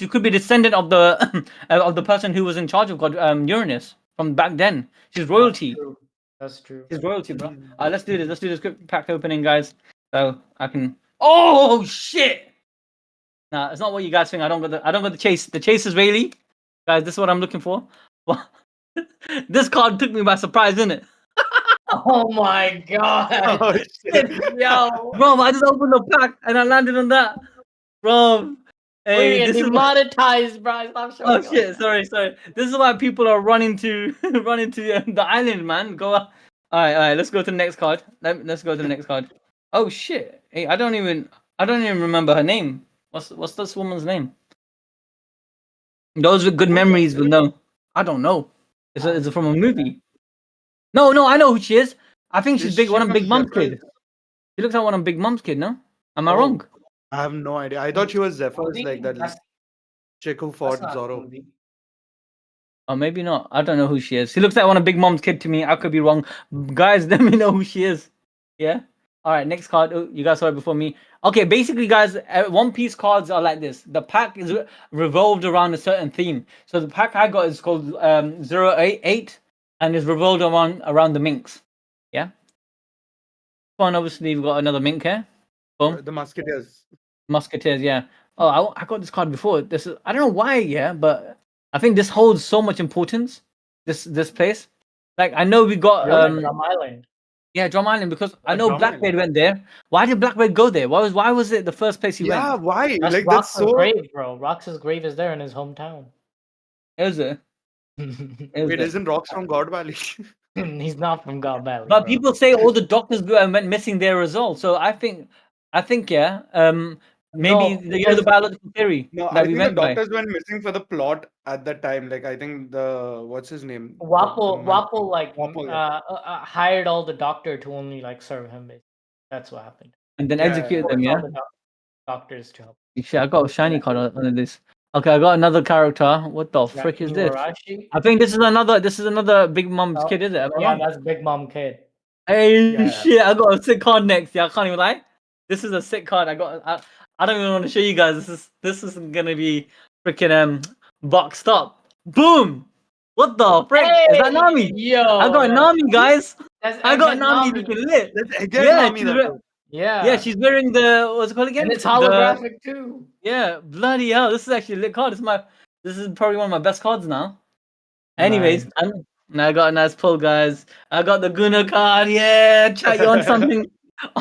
could be descendant of the of the person who was in charge of God Uranus from back then. She's royalty. That's true. She's royalty, bro. Let's do this. Let's do this quick pack opening, guys. So I can. Oh shit! Nah, it's not what you guys think. I don't got the chase. The chase is really, guys. This is what I'm looking for. This card took me by surprise, didn't it? Oh my god! Oh, shit. Yo, bro, I just opened the pack and I landed on that, bro. Hey, this is demonetized, bro. Stop showing. Oh shit! Sorry. This is why people are running to the island, man. Go. All right. Let's go to the next card. Let's go to the next card. Oh shit! Hey, I don't even remember her name. What's this woman's name? Those with good memories will know. I don't know. Is it from a movie? No, I know who she is. I think she's one of Big Mom's kid. She looks like one of Big Mom's kid, no? Am I wrong? I have no idea. I thought she was Zephyr's, like that chick who fought Zoro. Or maybe not. I don't know who she is. She looks like one of Big Mom's kid to me. I could be wrong. Guys, let me know who she is. Yeah? Alright, next card. Oh, you guys saw it before me. Okay, basically, guys, One Piece cards are like this. The pack is revolved around a certain theme. So the pack I got is called 088 and is revolved around the minks. Yeah? One, obviously, we've got another mink here. Boom. The Musketeers. Musketeers, yeah. Oh, I got this card before. I don't know why, yeah, but I think this holds so much importance. This place. Like I know we got Drum Island. Yeah, Drum Island, because I know Blackbeard went there. Why did Blackbeard go there? Why was it the first place he went? Yeah, why? That's Like Rox's that's so. grave, bro. Rox's grave is there in his hometown. Is it? Wait, isn't Rox from God Valley? He's not from God Valley. But bro. people say all the doctors went missing there as well. So I think yeah. Maybe the biological theory No, that I we think went the by. doctors went missing for the plot at that time. Like I think what's his name? Wapple like Wapple, yeah. hired all the doctor to only like serve him. That's what happened. And then execute them, yeah. All the doctors to help. Shit, I got a shiny card on this. Okay, I got another character. What the frick is this? I think this is another Big Mom's kid, is it? Yeah, that's Big Mom kid. Hey, shit! I got a sick card next. Yeah, I can't even lie. This is a sick card. I don't even want to show you guys. This is gonna be freaking boxed up. Boom! What the frick? Is that Nami? Yo, I got Nami, guys. I got Nami Nami. looking lit. Yeah, she's wearing the, what's it called again? And it's holographic too. Yeah, bloody hell! This is actually a lit card. This is probably one of my best cards now. Anyways, I got a nice pull, guys. I got the Guna card. Yeah, chat, you on something?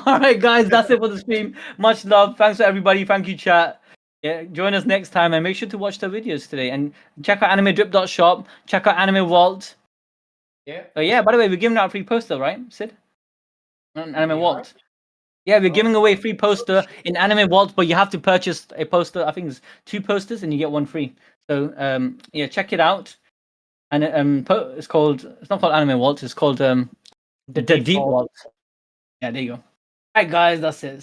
All right, guys, that's it for the stream. Much love. Thanks for everybody. Thank you, chat. Yeah, join us next time and make sure to watch the videos today and check out animedrip.shop. Check out Anime Vault. Yeah. Yeah. By the way, we're giving out a free poster, right, Sid? On Anime Vault. Yeah, we're giving away a free poster in Anime Vault, but you have to purchase a poster. I think it's 2 posters and you get 1 free. So yeah, check it out. And it's not called Anime Vault. It's called the Deep Vault. Yeah, there you go. All right, guys, that's it.